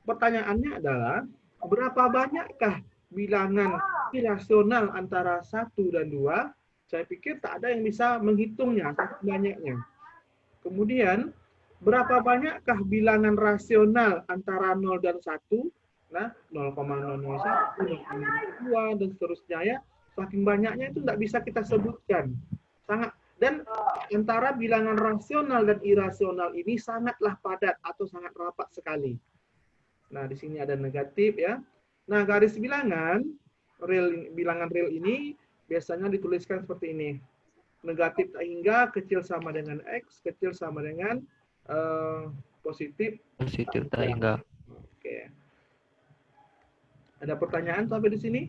pertanyaannya adalah berapa banyakkah bilangan irasional antara 1 dan 2? Saya pikir tak ada yang bisa menghitungnya, banyaknya. Kemudian, berapa banyakkah bilangan rasional antara 0 dan 1? Nah, 0,001, 0,2, dan seterusnya ya. Saking banyaknya itu tidak bisa kita sebutkan. Dan antara bilangan rasional dan irasional ini sangatlah padat atau sangat rapat sekali. Nah, di sini ada negatif ya. Nah, garis bilangan real ini biasanya dituliskan seperti ini. Negatif tak hingga, kecil sama dengan X, kecil sama dengan positif tak hingga. Oke. Ada pertanyaan sampai di sini?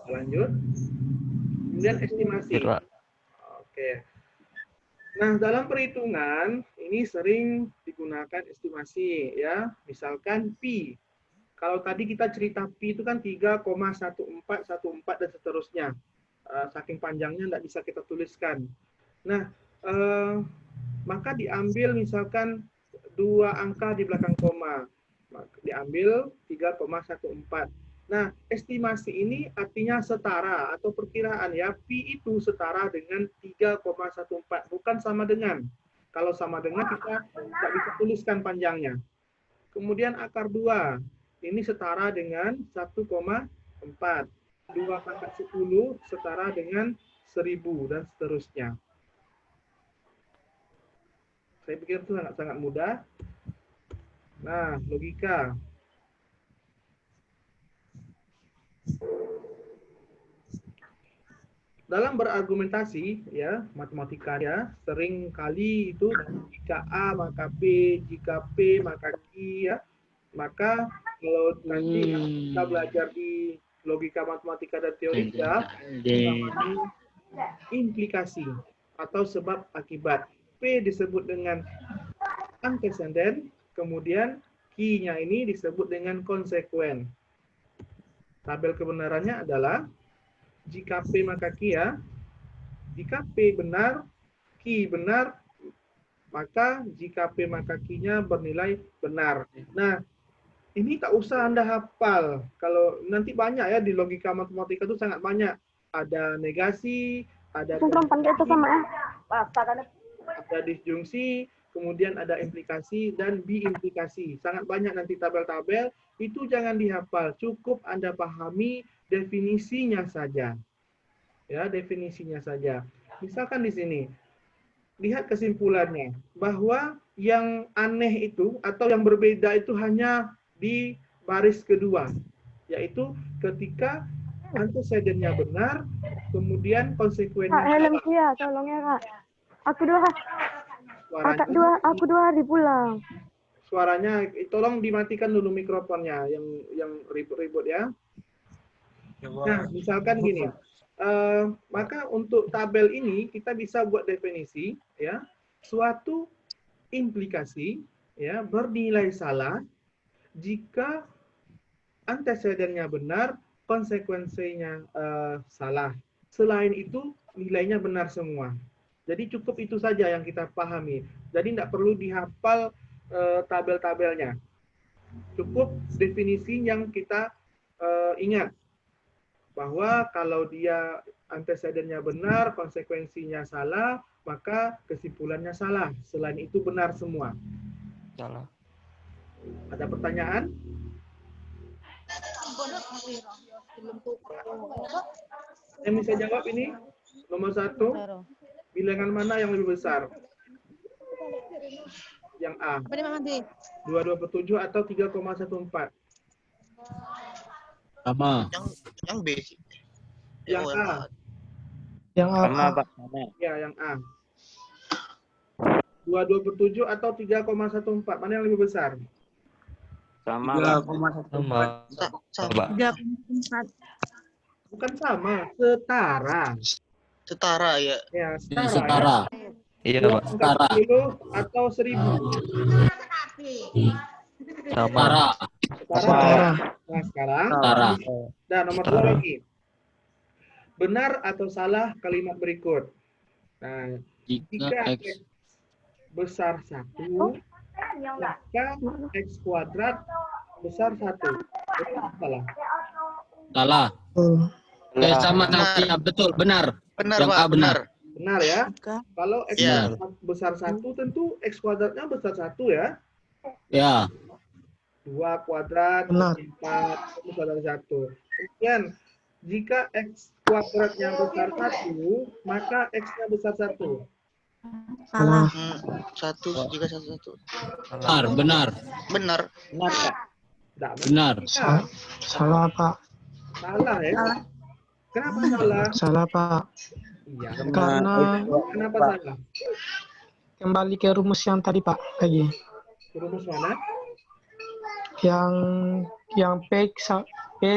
Lanjut. Kemudian estimasi. Oke. Nah, dalam perhitungan ini sering digunakan estimasi ya. Misalkan pi. Kalau tadi kita cerita pi itu kan 3,1414 dan seterusnya. Saking panjangnya tidak bisa kita tuliskan. Nah, maka diambil misalkan 2 angka di belakang koma. Diambil 3,14. Nah, estimasi ini artinya setara atau perkiraan ya. Pi itu setara dengan 3,14. Bukan sama dengan. Kalau sama dengan kita tidak bisa tuliskan panjangnya. Kemudian akar 2. Ini setara dengan 1,4. 2 pangkat 10 setara dengan 1000 dan seterusnya. Saya pikir itu sangat mudah. Nah, logika. Dalam berargumentasi ya, matematika ya, sering kali itu jika A maka B, jika P maka Q ya. Maka kalau nanti kita belajar di logika matematika dan teorika, namanya implikasi atau sebab akibat. P disebut dengan antecedent, kemudian Q-nya ini disebut dengan konsekuen. Tabel kebenarannya adalah jika P maka Q ya. Jika P benar, Q benar, maka jika P maka Q-nya bernilai benar. Nah, ini tak usah Anda hafal. Kalau nanti banyak ya di logika matematika itu sangat banyak. Ada negasi, ada ada disjungsi, kemudian ada implikasi dan biimplikasi. Sangat banyak nanti tabel-tabel, itu jangan dihafal. Cukup Anda pahami definisinya saja. Ya, definisinya saja. Misalkan di sini, lihat kesimpulannya, bahwa yang aneh itu atau yang berbeda itu hanya di baris kedua, yaitu ketika antecedennya benar, kemudian konsekuensinya salah. Tolong ya kak. Aku dua hari pulang. Suaranya, tolong dimatikan dulu mikrofonnya yang ribut-ribut ya. Nah, misalkan gini, maka untuk tabel ini kita bisa buat definisi ya, suatu implikasi ya bernilai salah jika antecedennya benar, konsekuensinya salah. Selain itu nilainya benar semua. Jadi cukup itu saja yang kita pahami. Jadi tidak perlu dihafal tabel-tabelnya. Cukup definisi yang kita ingat. Bahwa kalau dia antecedennya benar, konsekuensinya salah, maka kesimpulannya salah. Selain itu benar semua. Salah. Ada pertanyaan? Yang bisa jawab ini? Nomor 1, bilangan mana yang lebih besar? Yang A. 2,27 atau 3,14? Sama. Yang B sih. Yang A. Yang A. Sama, Pak. Sama. Ya, yang A. 2,27 atau 3,14? Mana yang lebih besar? Sama, Pak. Sama. 3,4. Bukan sama, setara. Setara ya. Ya, Setara. setara. Iya, Pak. 10 atau 1000? Sama. Setara. Nah, sekarang. Setara. Nah, nomor 2 lagi. Benar atau salah kalimat berikut? Nah, jika X besar 1, maka X kuadrat besar 1. Salah. Salah. Sama nanti betul, benar. Benar, Yang Pak. A benar. Benar ya. Kalau X Ya. besar 1 tentu X kuadratnya besar 1 ya. Ya. 2 kuadrat, 4, besar dari 1. Kemudian, jika X kuadratnya besar 1, maka X-nya besar 1. Salah. 1 jika 1. Benar. Benar. Benar, Pak. Benar. Salah, Pak. Salah ya. Kenapa salah? Salah, Pak. Iya. Karena Kenapa salah? kembali ke rumus yang tadi, Pak. Lagi. Rumus mana? Yang P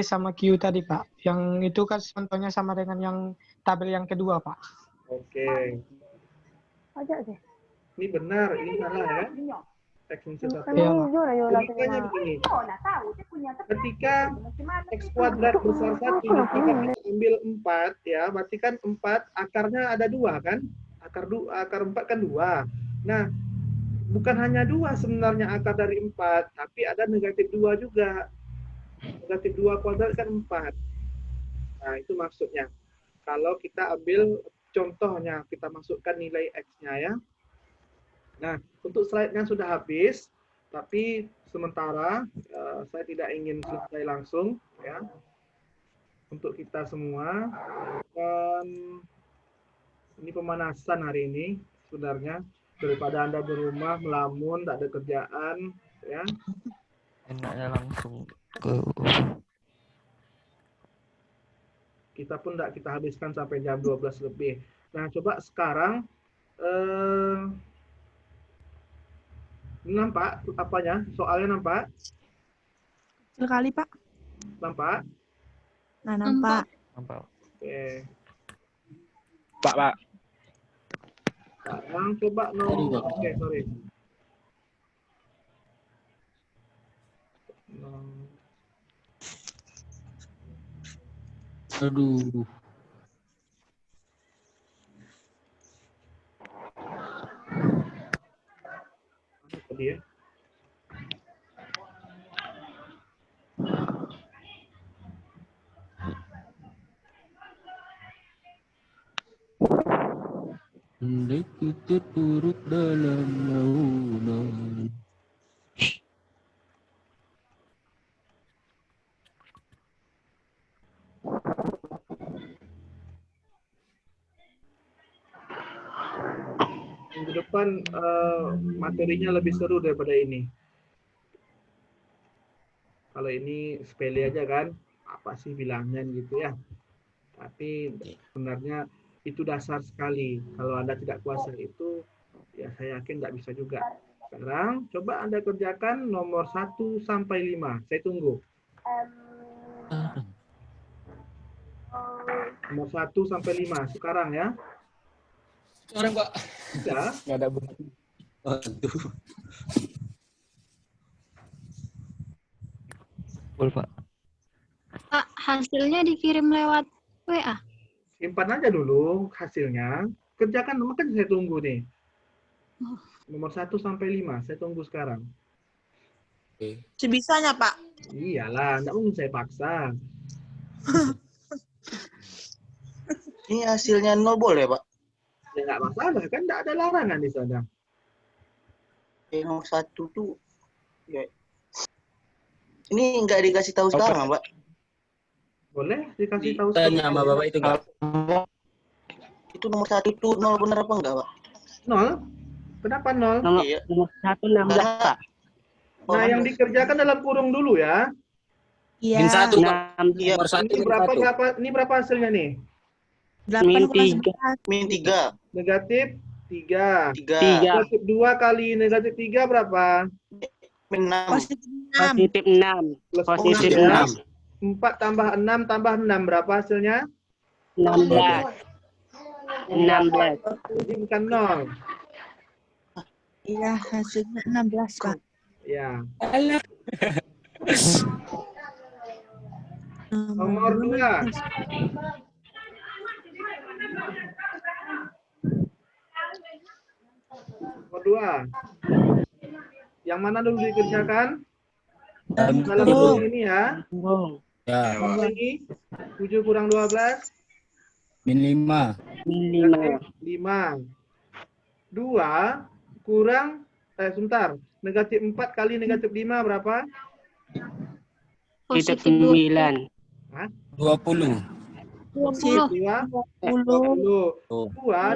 sama Q tadi, Pak. Yang itu kan contohnya sama dengan yang tabel yang kedua, Pak. Oke. Ini benar, ini salah ya. X minus 1. Logikanya begini. Ketika X kuadrat besar 1, kita ambil 4 ya, berarti kan 4 akarnya ada 2 kan? Akar 4 kan 2. Nah, bukan hanya 2 sebenarnya akar dari 4, tapi ada negatif 2 juga. Negatif 2 kuadrat kan 4. Nah, itu maksudnya. Kalau kita ambil contohnya, kita masukkan nilai X-nya ya. Nah, untuk slide-nya sudah habis, tapi sementara saya tidak ingin selesai langsung ya. Untuk kita semua. Ini pemanasan hari ini sebenarnya. Daripada Anda di rumah melamun, tak ada kerjaan ya. Enaknya langsung ke Kita pun tidak kita habiskan sampai jam 12 lebih. Nah, coba sekarang nampak apanya? Soalnya nampak? Sekali, Pak. Nampak? Nah, nampak. Nampak. Oke. Pak. Sekarang coba nomor. Oke, sorry. Aduh. Tadi ya. Andai ku terpuruk dalam naungan. Minggu depan materinya lebih seru daripada ini. Kalau ini sepele aja kan, apa sih bilangan gitu ya. Tapi sebenarnya itu dasar sekali. Kalau Anda tidak kuasa itu, ya saya yakin tidak bisa juga. Sekarang coba Anda kerjakan nomor 1 sampai 5. Saya tunggu. Nomor 1 sampai 5 sekarang ya. Sekarang Pak. Ya. Nggak ada bukti. Aduh. Betul, Pak. Pak, hasilnya dikirim lewat WA. Simpan aja dulu hasilnya. Kerjakan, kan saya tunggu nih. Nomor 1 sampai 5, saya tunggu sekarang. Sebisanya, Pak. Iyalah, enggak mungkin saya paksa. Ini hasilnya 0 boleh, Pak? Ya nggak masalah, kan enggak ada larangan di sana. Nomor 1 tuh, ya. Ini nggak dikasih tahu sekarang, Pak? Boleh dikasih tahu Tanya sama Bapak itu nggak? Itu nomor 1 tuh 0 bener apa enggak, Pak? 0? Kenapa 0? Iya. Nomor 1 16, Pak. Nah, yang dikerjakan dalam kurung dulu ya. Iya. Min 1, Pak. Iya. Nomor 1, Ini berapa hasilnya nih? 8 kurang 11. Min 3. Negatif 3. 3. Negatif 2 kali negatif 3 berapa? Min 6. Positif 6. Positif 6. Plus Positif 6. 6. 4 tambah 6 tambah 6 berapa hasilnya? 16. 16. Bukan 0. Iya, hasilnya 16, Pak. Ya. Alah. Nomor 2. Nomor 2. Yang mana dulu dikerjakan? Dalam kurung ini ya. Ya. Ini 7 kurang 12. Min 5. Min 5. 5. 2 kurang, sebentar. Negatif 4 kali negatif 5 berapa? Positif 9. Hah? 20. 20. 2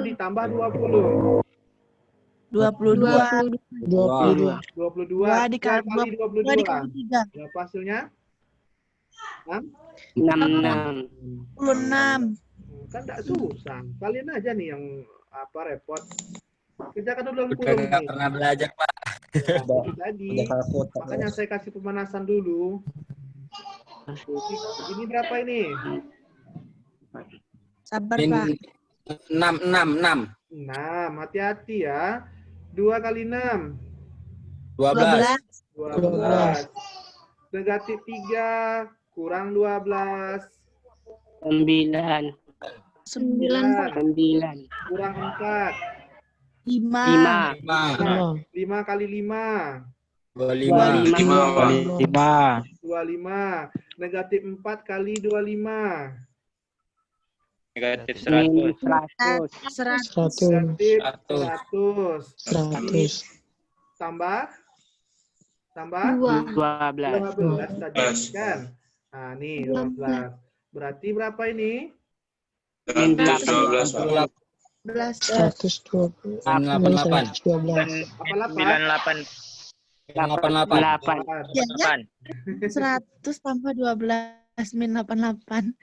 ditambah 20. 22. 22 dikali 3. Berapa hasilnya? 66. 26. Kan tidak susah. Kalian aja nih yang repot. Kerjakan dulu dalam kurung Nggak nih. pernah belajar, Pak. Tadi. Makanya saya kasih pemanasan dulu. Ini berapa ini? Sabar, Min Pak. 6. 6. Hati-hati ya. 2 kali 6. 12. 12. Negatif 3 kurang 12. 9. 9. Kurang 4. 5. 5 kali 5. 25. 25. Negatif 4 kali 25. Negatif 100. 100. Negatif 100. Tambah 12 tadi kan. Nah, nih 12. Berarti berapa ini? 12. 120. 88. 98. 100 tambah 12 min 88.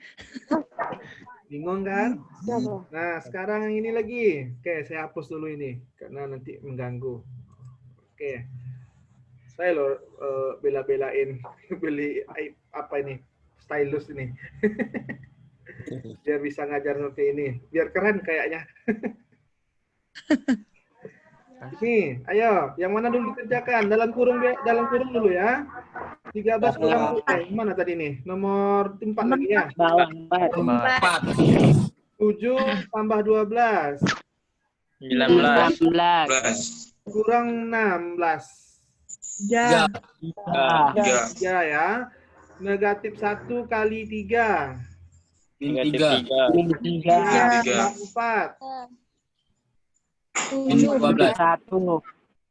Bingung kan? Nah, sekarang yang ini lagi. Oke, saya hapus dulu ini karena nanti mengganggu. Oke. Saya loh bela-belain beli apa ini? Stylus ini. Biar bisa ngajar seperti ini. Biar keren kayaknya. Nih, ayo, yang mana dulu dikerjakan? Dalam kurung dulu ya. 13 kurang mana tadi nih? Nomor 4 lagi ya. 7 tambah 12. 19. Kurang 16. Ya. Ya. Negatif 1 kali 3. Negatif 3. Min 3. 4. 7. 12.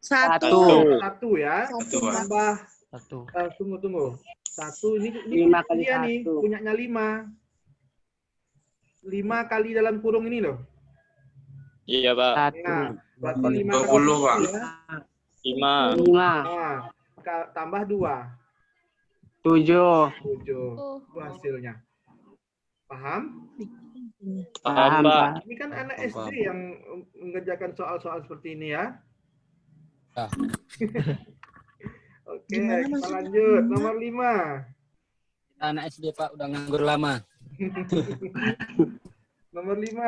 Satu ya. Satu. Tambah. Satu. Tunggu. Satu ini 5 kali dia nih, 1. punyanya 5. 5 kali dalam kurung ini loh. Iya, Pak. Ya, berarti 5 kali 20, Pak. 1 ya. 5. Nah, tambah 2. 7. 7. Itu hasilnya. Paham? Paham, Pak. Ini kan anak SD yang mengerjakan soal-soal seperti ini ya. Oke, kita lanjut. Nomor 5. Anak SD, Pak, udah nganggur lama. Nomor 5.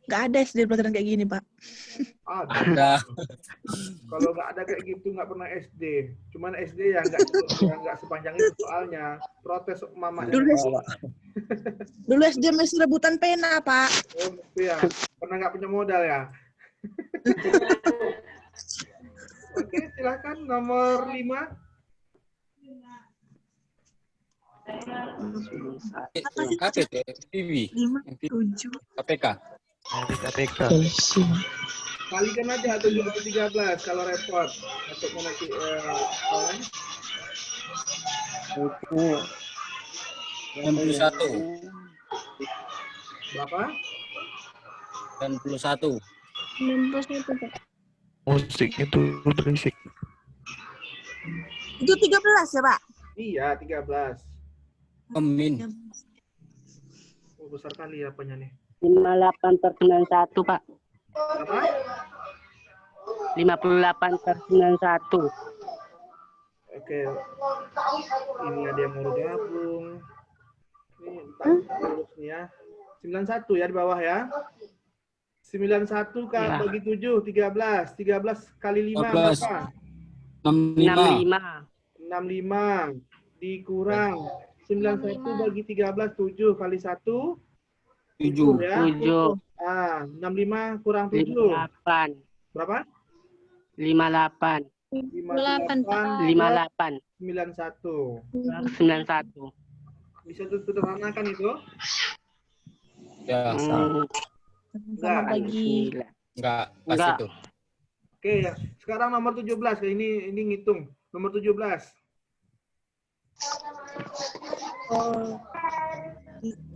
Nggak ada SD pelajaran kayak gini, Pak. Ada. Kalau nggak ada kayak gitu, nggak pernah SD. Cuman SD ya nggak sepanjang itu soalnya. Protes mamanya. Dulu SD masih rebutan pena, Pak. Oh, gitu ya. Pernah nggak punya modal ya? Oke, silakan nomor 5. KPT, TV, 7. KPK. KPK. Kalikan aja 7 atau 13 kalau repot untuk menaiki soalnya. 61. Berapa? 91. 91, Pak. Musik itu berisik. Itu 13 ya, Pak? Iya, 13. Amin. Oh, besar kali apanya nih. 58/91, Pak. Berapa? 58/91. Oke. Ini ada yang mau gabung. Ini lurus nih ya. 91 ya di bawah ya. 91 bagi 7, 13. 13 kali 5 berapa? 65. 65 dikurang 91 bagi 13, 7 kali 1 7 ya. 7. 65 kurang 7. 58. Berapa? 58. 58. 91. 91. Bisa disederhanakan itu? Ya, Enggak. Enggak, pas itu. Oke, sekarang nomor 17. Ini ngitung. Nomor 17.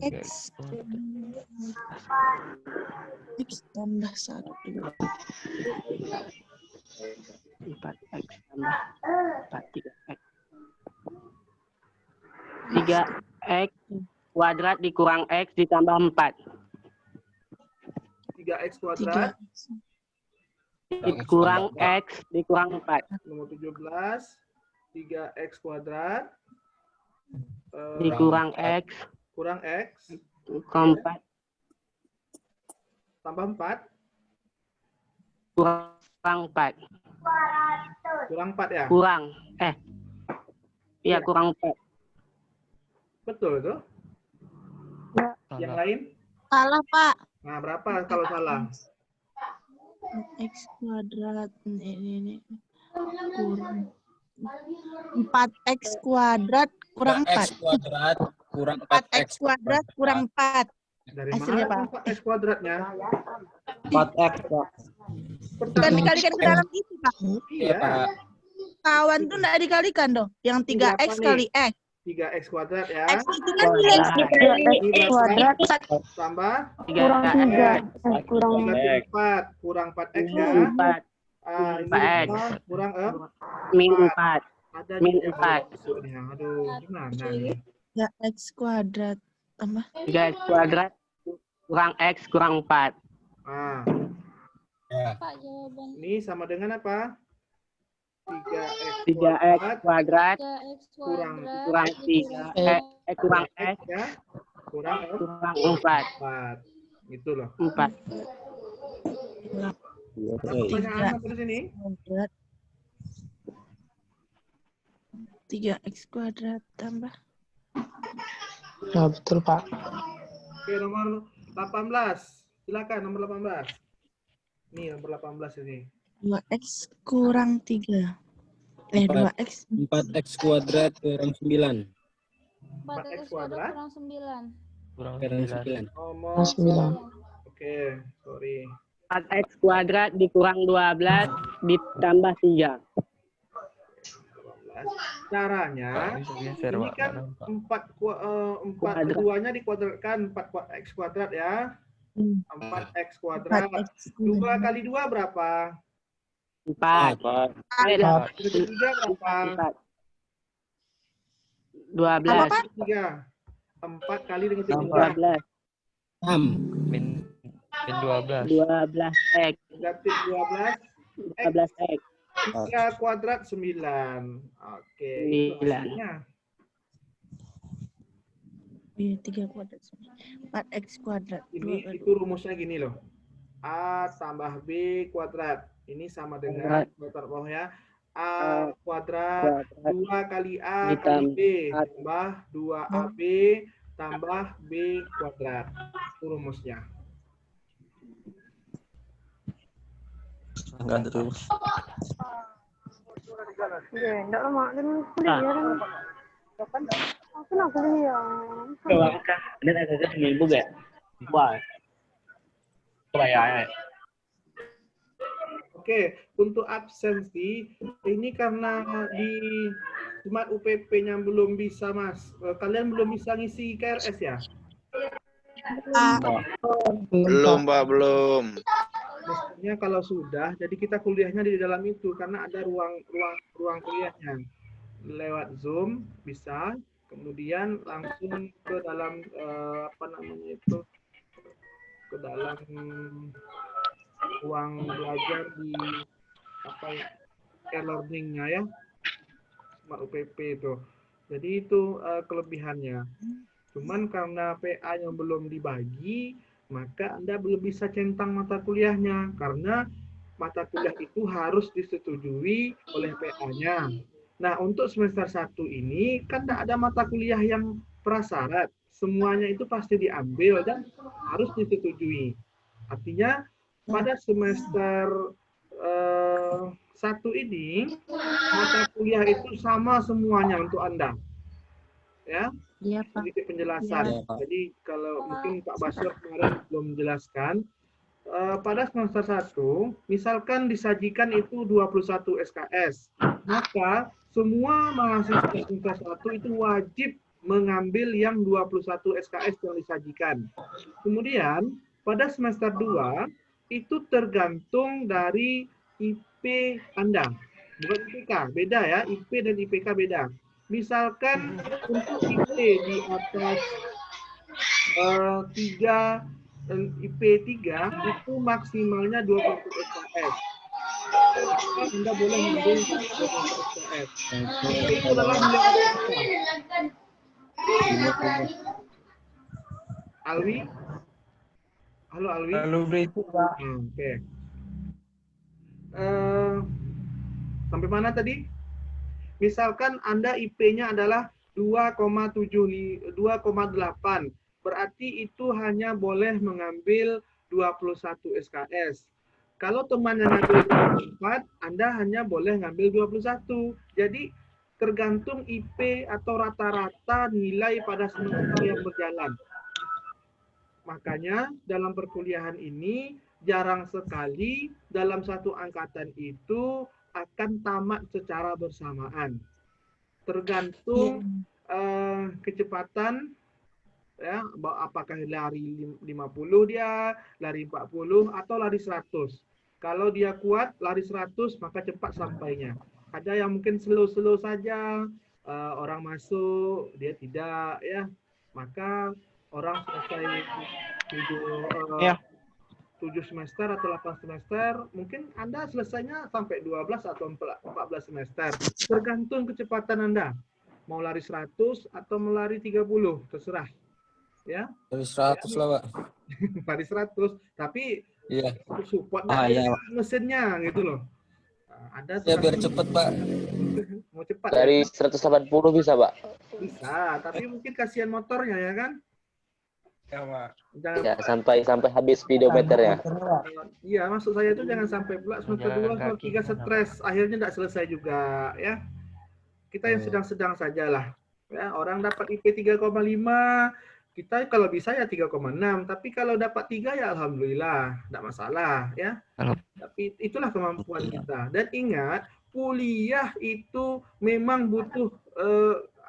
X tambah 1. 4X tambah 4, 3X. 3X kuadrat dikurang X ditambah 4. 3X kuadrat. Dikurang X dikurang 4. Nomor 17. 3X kuadrat. Dikurang X. Kurang X. Kurang 4. Tambah 4. Kurang 4. Kurang 4 ya? Kurang. Iya, kurang 4. Betul itu? Yang lain? Salah, Pak. Nah, berapa kalau salah? X kuadrat ini kurang 4X kuadrat kurang 4. 4X kuadrat kurang 4X kuadrat kurang 4. Dari Hasilnya, mana Pak? 4X kuadratnya? 4X, Pak. Kan dikalikan ke dalam itu, Pak. Iya. Kawan tuh enggak dikalikan dong. Yang 3X kali X. 3X kuadrat ya. X itu kan nilai X kuadrat tambah kurang 3. Kurang 4. Kurang 4X ya. 4. Ini kurang Min 4. Ada Min di 4. maksudnya. Aduh, gimana nih? 3X kuadrat tambah 3X kuadrat kurang X kurang 4. Pak jawaban. Ini sama dengan apa? 3X kuadrat 3X kurang 3 kurang X ya. Kurang 4. Gitu loh. 4. Pertanyaan apa di sini? 3X kuadrat tambah. Ya, betul, Pak. Oke, nomor 18. Silakan nomor 18. Nih, nomor 18 ini. 2X kurang 3. 2X. 4X kuadrat kurang 9. 4X kuadrat kurang 9. Kurang 9. Nomor 9. Oke, sorry. 4x kuadrat dikurang 12 ditambah 3. Caranya, ini kan 4 keduanya dikuadratkan 4x kuadrat ya. 4x kuadrat. 2 kali 2 berapa? 4. 3 berapa? 12. 4 kali dengan 3. 12. 12x. Negatif 12x. 3 kuadrat 9. Oke. 9. Iya, 3 kuadrat. 4x kuadrat. Ini itu rumusnya gini loh. A tambah B kuadrat. Ini sama dengan kuadrat bawah ya. A kuadrat 2 kali A kali B tambah 2AB tambah B kuadrat. Itu rumusnya. Enggak ada rumus. Ya, enggak lama kan kuliah kan. Aku nak kuliah. Ini ada seminggu gak? Wah. Kebayang. Oke, untuk absensi ini karena di Smart UPP-nya belum bisa, Mas. Kalian belum bisa ngisi KRS ya? Belum, Pak, belum. Maksudnya kalau sudah, jadi kita kuliahnya di dalam itu karena ada ruang kuliahnya. Lewat Zoom bisa, kemudian langsung ke dalam ke dalam ruang belajar di e-learning-nya ya, Smart UPP itu. Jadi itu kelebihannya. Cuman karena PA-nya belum dibagi, maka Anda belum bisa centang mata kuliahnya karena mata kuliah itu harus disetujui oleh PA-nya. Nah, untuk semester 1 ini kan tidak ada mata kuliah yang prasyarat. Semuanya itu pasti diambil dan harus disetujui. Artinya pada semester 1 ini mata kuliah itu sama semuanya untuk Anda. Ya. Iya, Pak. Sedikit penjelasan. Iya, Pak. Jadi kalau mungkin Pak Basir kemarin belum menjelaskan, pada semester 1, misalkan disajikan itu 21 SKS, maka semua mahasiswa semester 1 itu wajib mengambil yang 21 SKS yang disajikan. Kemudian pada semester 2 itu tergantung dari IP Anda. Bukan IPK, beda ya, IP dan IPK beda. Misalkan untuk IP di atas 3 IP 3 itu maksimalnya 20 SKS. Anda boleh mengambil 20 SKS. Itu adalah nilai Alwi? Halo Alwi? Halo beritu Pak. Oke. Sampai mana tadi? Misalkan Anda IP-nya adalah 2,8, berarti itu hanya boleh mengambil 21 SKS. Kalau temannya ngambil 24, Anda hanya boleh ngambil 21. Jadi tergantung IP atau rata-rata nilai pada semester yang berjalan. Makanya dalam perkuliahan ini jarang sekali dalam satu angkatan itu akan tamat secara bersamaan. Tergantung kecepatan, ya, apakah lari 50 dia, lari 40, atau lari 100. Kalau dia kuat, lari 100, maka cepat sampainya. Ada yang mungkin slow-slow saja, orang masuk, dia tidak, ya. Maka orang selesai 7 semester atau 8 semester, mungkin Anda selesainya sampai 12 atau 14 semester. Tergantung kecepatan Anda. Mau lari 100 atau mau lari 30, terserah. Ya. Lari 100 lah, Pak. Lari 100, tapi iya. Support mesinnya gitu loh. Ada ya biar cepat, Pak. Mau cepat. Dari 180 bisa, Pak. Bisa, tapi mungkin kasihan motornya ya kan? Ya, Pak. Jangan Ya, sampai habis speedometernya. Iya, maksud saya itu jangan sampai pula semester 2 atau 3 stres, akhirnya tidak selesai juga ya. Kita yang sedang-sedang sajalah. Ya, orang dapat IP 3,5 kita kalau bisa ya 3,6, tapi kalau dapat 3 ya alhamdulillah, tidak masalah ya. Tapi itulah kemampuan kita. Dan ingat, kuliah itu memang butuh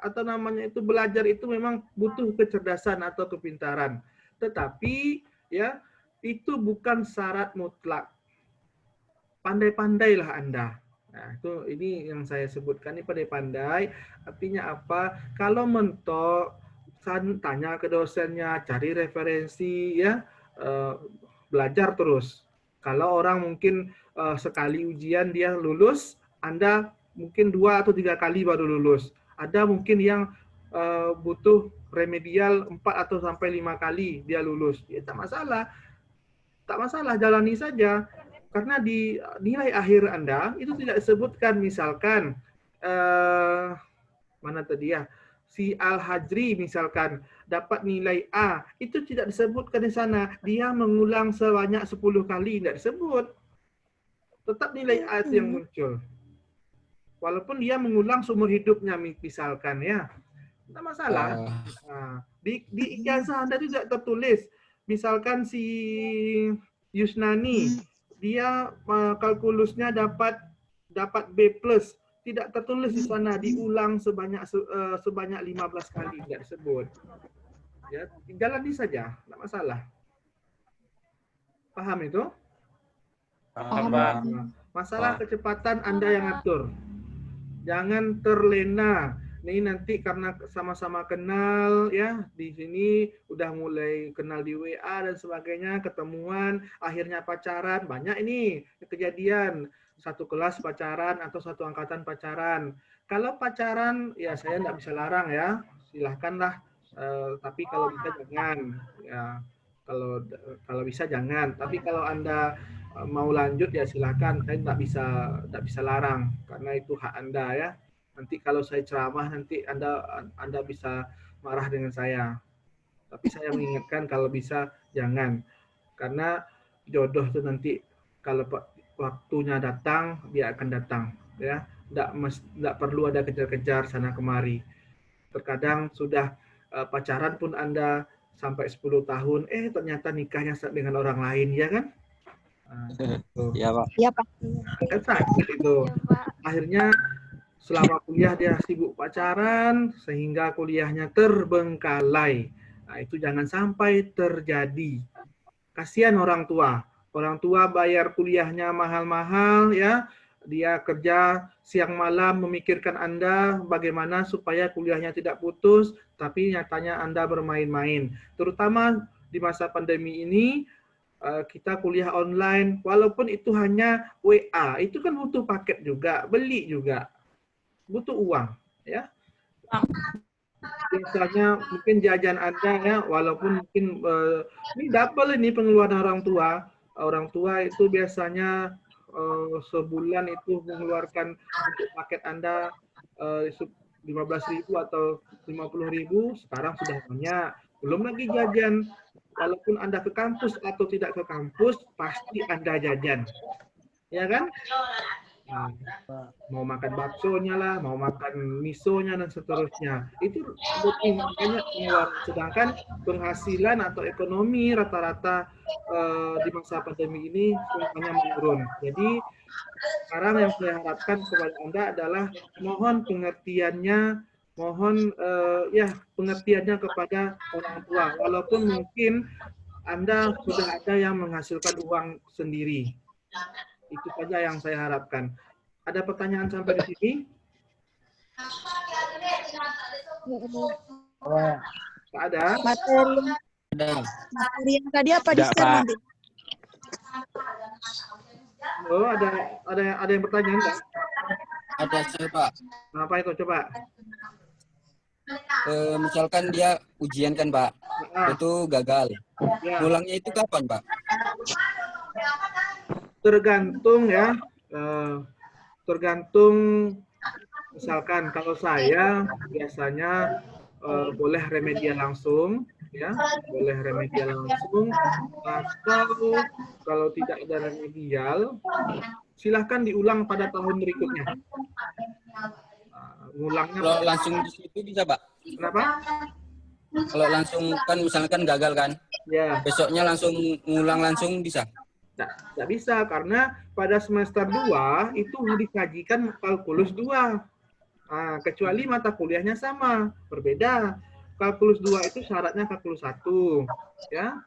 atau namanya itu belajar itu memang butuh kecerdasan atau kepintaran. Tetapi ya itu bukan syarat mutlak. Pandai-pandailah Anda. Nah, itu ini yang saya sebutkan ini pandai-pandai. Artinya apa? Kalau mentok, tanya ke dosennya, cari referensi, ya, belajar terus. Kalau orang mungkin sekali ujian dia lulus, Anda mungkin 2 atau 3 kali baru lulus. Ada mungkin yang butuh remedial 4 atau sampai 5 kali dia lulus. Ya, tak masalah. Tak masalah, jalani saja. Karena di nilai akhir Anda itu tidak disebutkan, misalkan mana tadi ya, si Al-Hajri misalkan dapat nilai A, itu tidak disebutkan di sana. Dia mengulang sebanyak 10 kali, tidak disebut. Tetap nilai A itu yang muncul. Walaupun dia mengulang seumur hidupnya misalkan ya. Tidak masalah. Nah, di ijazah Anda juga tertulis. Misalkan si Yusnani, dia kalkulusnya dapat B+. Tidak tertulis di sana, diulang sebanyak 15 kali, tidak disebut. Ya, jalani saja, tidak masalah. Paham itu? Paham, Pak. Masalah kecepatan Anda yang atur. Jangan terlena. Ini nanti karena sama-sama kenal ya, di sini udah mulai kenal di WA dan sebagainya, ketemuan, akhirnya pacaran, banyak ini kejadian. Satu kelas pacaran atau satu angkatan pacaran. Kalau pacaran ya saya tidak bisa larang ya, silahkanlah. Tapi kalau bisa jangan. Ya, kalau bisa jangan. Tapi kalau Anda mau lanjut ya silahkan. Saya tidak bisa larang karena itu hak Anda ya. Nanti kalau saya ceramah nanti Anda bisa marah dengan saya. Tapi saya mengingatkan kalau bisa jangan. Karena jodoh itu nanti kalau waktunya datang, dia akan datang. Ya, tidak perlu ada kejar-kejar sana kemari. Terkadang sudah pacaran pun Anda sampai 10 tahun, ternyata nikahnya dengan orang lain, ya kan? Iya, Pak. Iya, Pak. Kan sakit itu. Akhirnya selama kuliah dia sibuk pacaran, sehingga kuliahnya terbengkalai. Nah, itu jangan sampai terjadi. Kasihan orang tua. Orang tua bayar kuliahnya mahal-mahal ya, dia kerja siang malam memikirkan Anda bagaimana supaya kuliahnya tidak putus, tapi nyatanya Anda bermain-main. Terutama di masa pandemi ini, kita kuliah online, walaupun itu hanya WA, itu kan butuh paket juga, beli juga, butuh uang ya. Biasanya mungkin jajan Anda ya, walaupun mungkin ini double ini pengeluaran orang tua. Orang tua itu biasanya sebulan itu mengeluarkan untuk paket Anda 15.000 atau 50.000, sekarang sudah banyak. Belum lagi jajan. Walaupun Anda ke kampus atau tidak ke kampus, pasti Anda jajan. Ya kan? Nah, mau makan baksonya lah, mau makan misonya dan seterusnya. Itu lebih banyak pengeluaran. Sedangkan penghasilan atau ekonomi rata-rata di masa pandemi ini semuanya menurun. Jadi sekarang yang saya harapkan kepada Anda adalah mohon pengertiannya, pengertiannya kepada orang tua. Walaupun mungkin Anda sudah ada yang menghasilkan uang sendiri. Itu saja yang saya harapkan. Ada pertanyaan sampai di sini? Tak ada? Materi yang tadi apa di share nanti? Oh, ada yang bertanya enggak? Ada saya, Pak. Apa itu coba? Misalkan dia ujian kan, Pak, itu gagal. Ya. Pulangnya itu kapan, Pak? Tergantung ya, tergantung. Misalkan kalau saya biasanya boleh remedial langsung, ya, boleh remedial langsung. Atau kalau tidak ada remedial, silahkan diulang pada tahun berikutnya. Ngulangnya Kalau langsung di situ bisa, Pak? Kenapa? Kalau langsung kan misalkan gagal kan, Ya. besoknya langsung ngulang langsung bisa? Nggak bisa, karena pada semester 2 itu dikajikan kalkulus 2. Nah, kecuali mata kuliahnya sama, berbeda. Kalkulus 2 itu syaratnya kalkulus 1. Ya.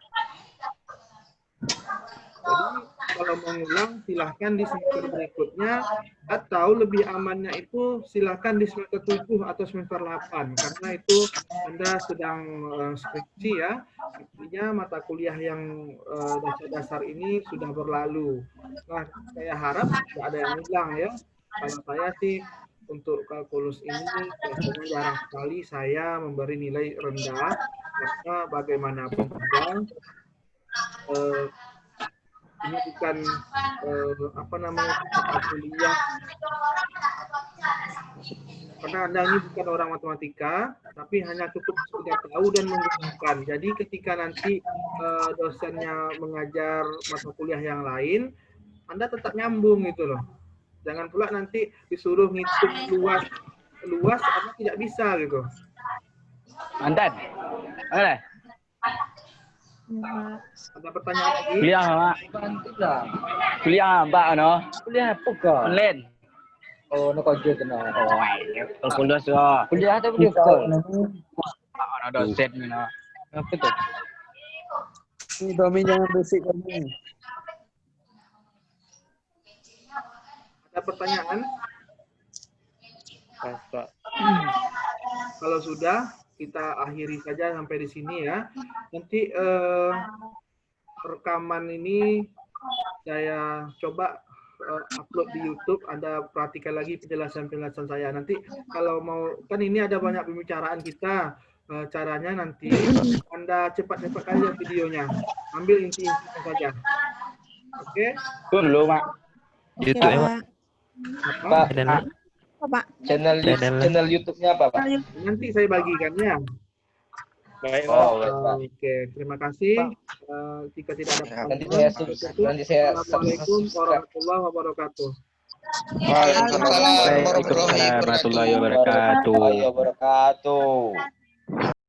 Jadi kalau mau ngulang silahkan di semester berikutnya, atau lebih amannya itu silahkan di semester 7 atau semester 8, karena itu Anda sedang skripsi ya, artinya mata kuliah yang dasar-dasar ini sudah berlalu. Nah, saya harap tidak ada yang hilang ya. Kalau saya sih untuk kalkulus ini biasanya jarang sekali saya memberi nilai rendah, karena bagaimanapun juga ini bukan mata kuliah, karena Anda ini bukan orang matematika, tapi hanya cukup sekedar tahu dan menggunakan. Jadi ketika nanti dosennya mengajar mata kuliah yang lain, Anda tetap nyambung gitu loh. Jangan pula nanti disuruh ngitung luas Anda tidak bisa gitu. Mantan. Oke. Ada pertanyaan lagi? Kuliah Mak. Kuliah Mbak no. Kuliah apa kau? Online. Oh, no kerja tu no. Oh, kuliah so. Kuliah tu video call. Ono dosen no. Apa tu? Ni Domi jangan berisik kami. Ada pertanyaan? Kalau sudah, kita akhiri saja sampai di sini ya. Nanti rekaman ini saya coba upload di YouTube. Anda perhatikan lagi penjelasan-penjelasan saya. Nanti kalau mau, kan ini ada banyak pembicaraan kita. Caranya nanti Anda cepat-cepat aja videonya. Ambil inti-intinya saja. Oke? Dulu Mak. YouTube ya, Pak. Pak, Pak. channel YouTube-nya apa, Pak? Nanti saya bagikannya. Baik, Oh, baik, Pak. Oke, terima kasih. Jika tidak ada Nanti saya Assalamualaikum warahmatullahi wabarakatuh. Waalaikumsalam warahmatullahi wabarakatuh. warahmatullahi wabarakatuh.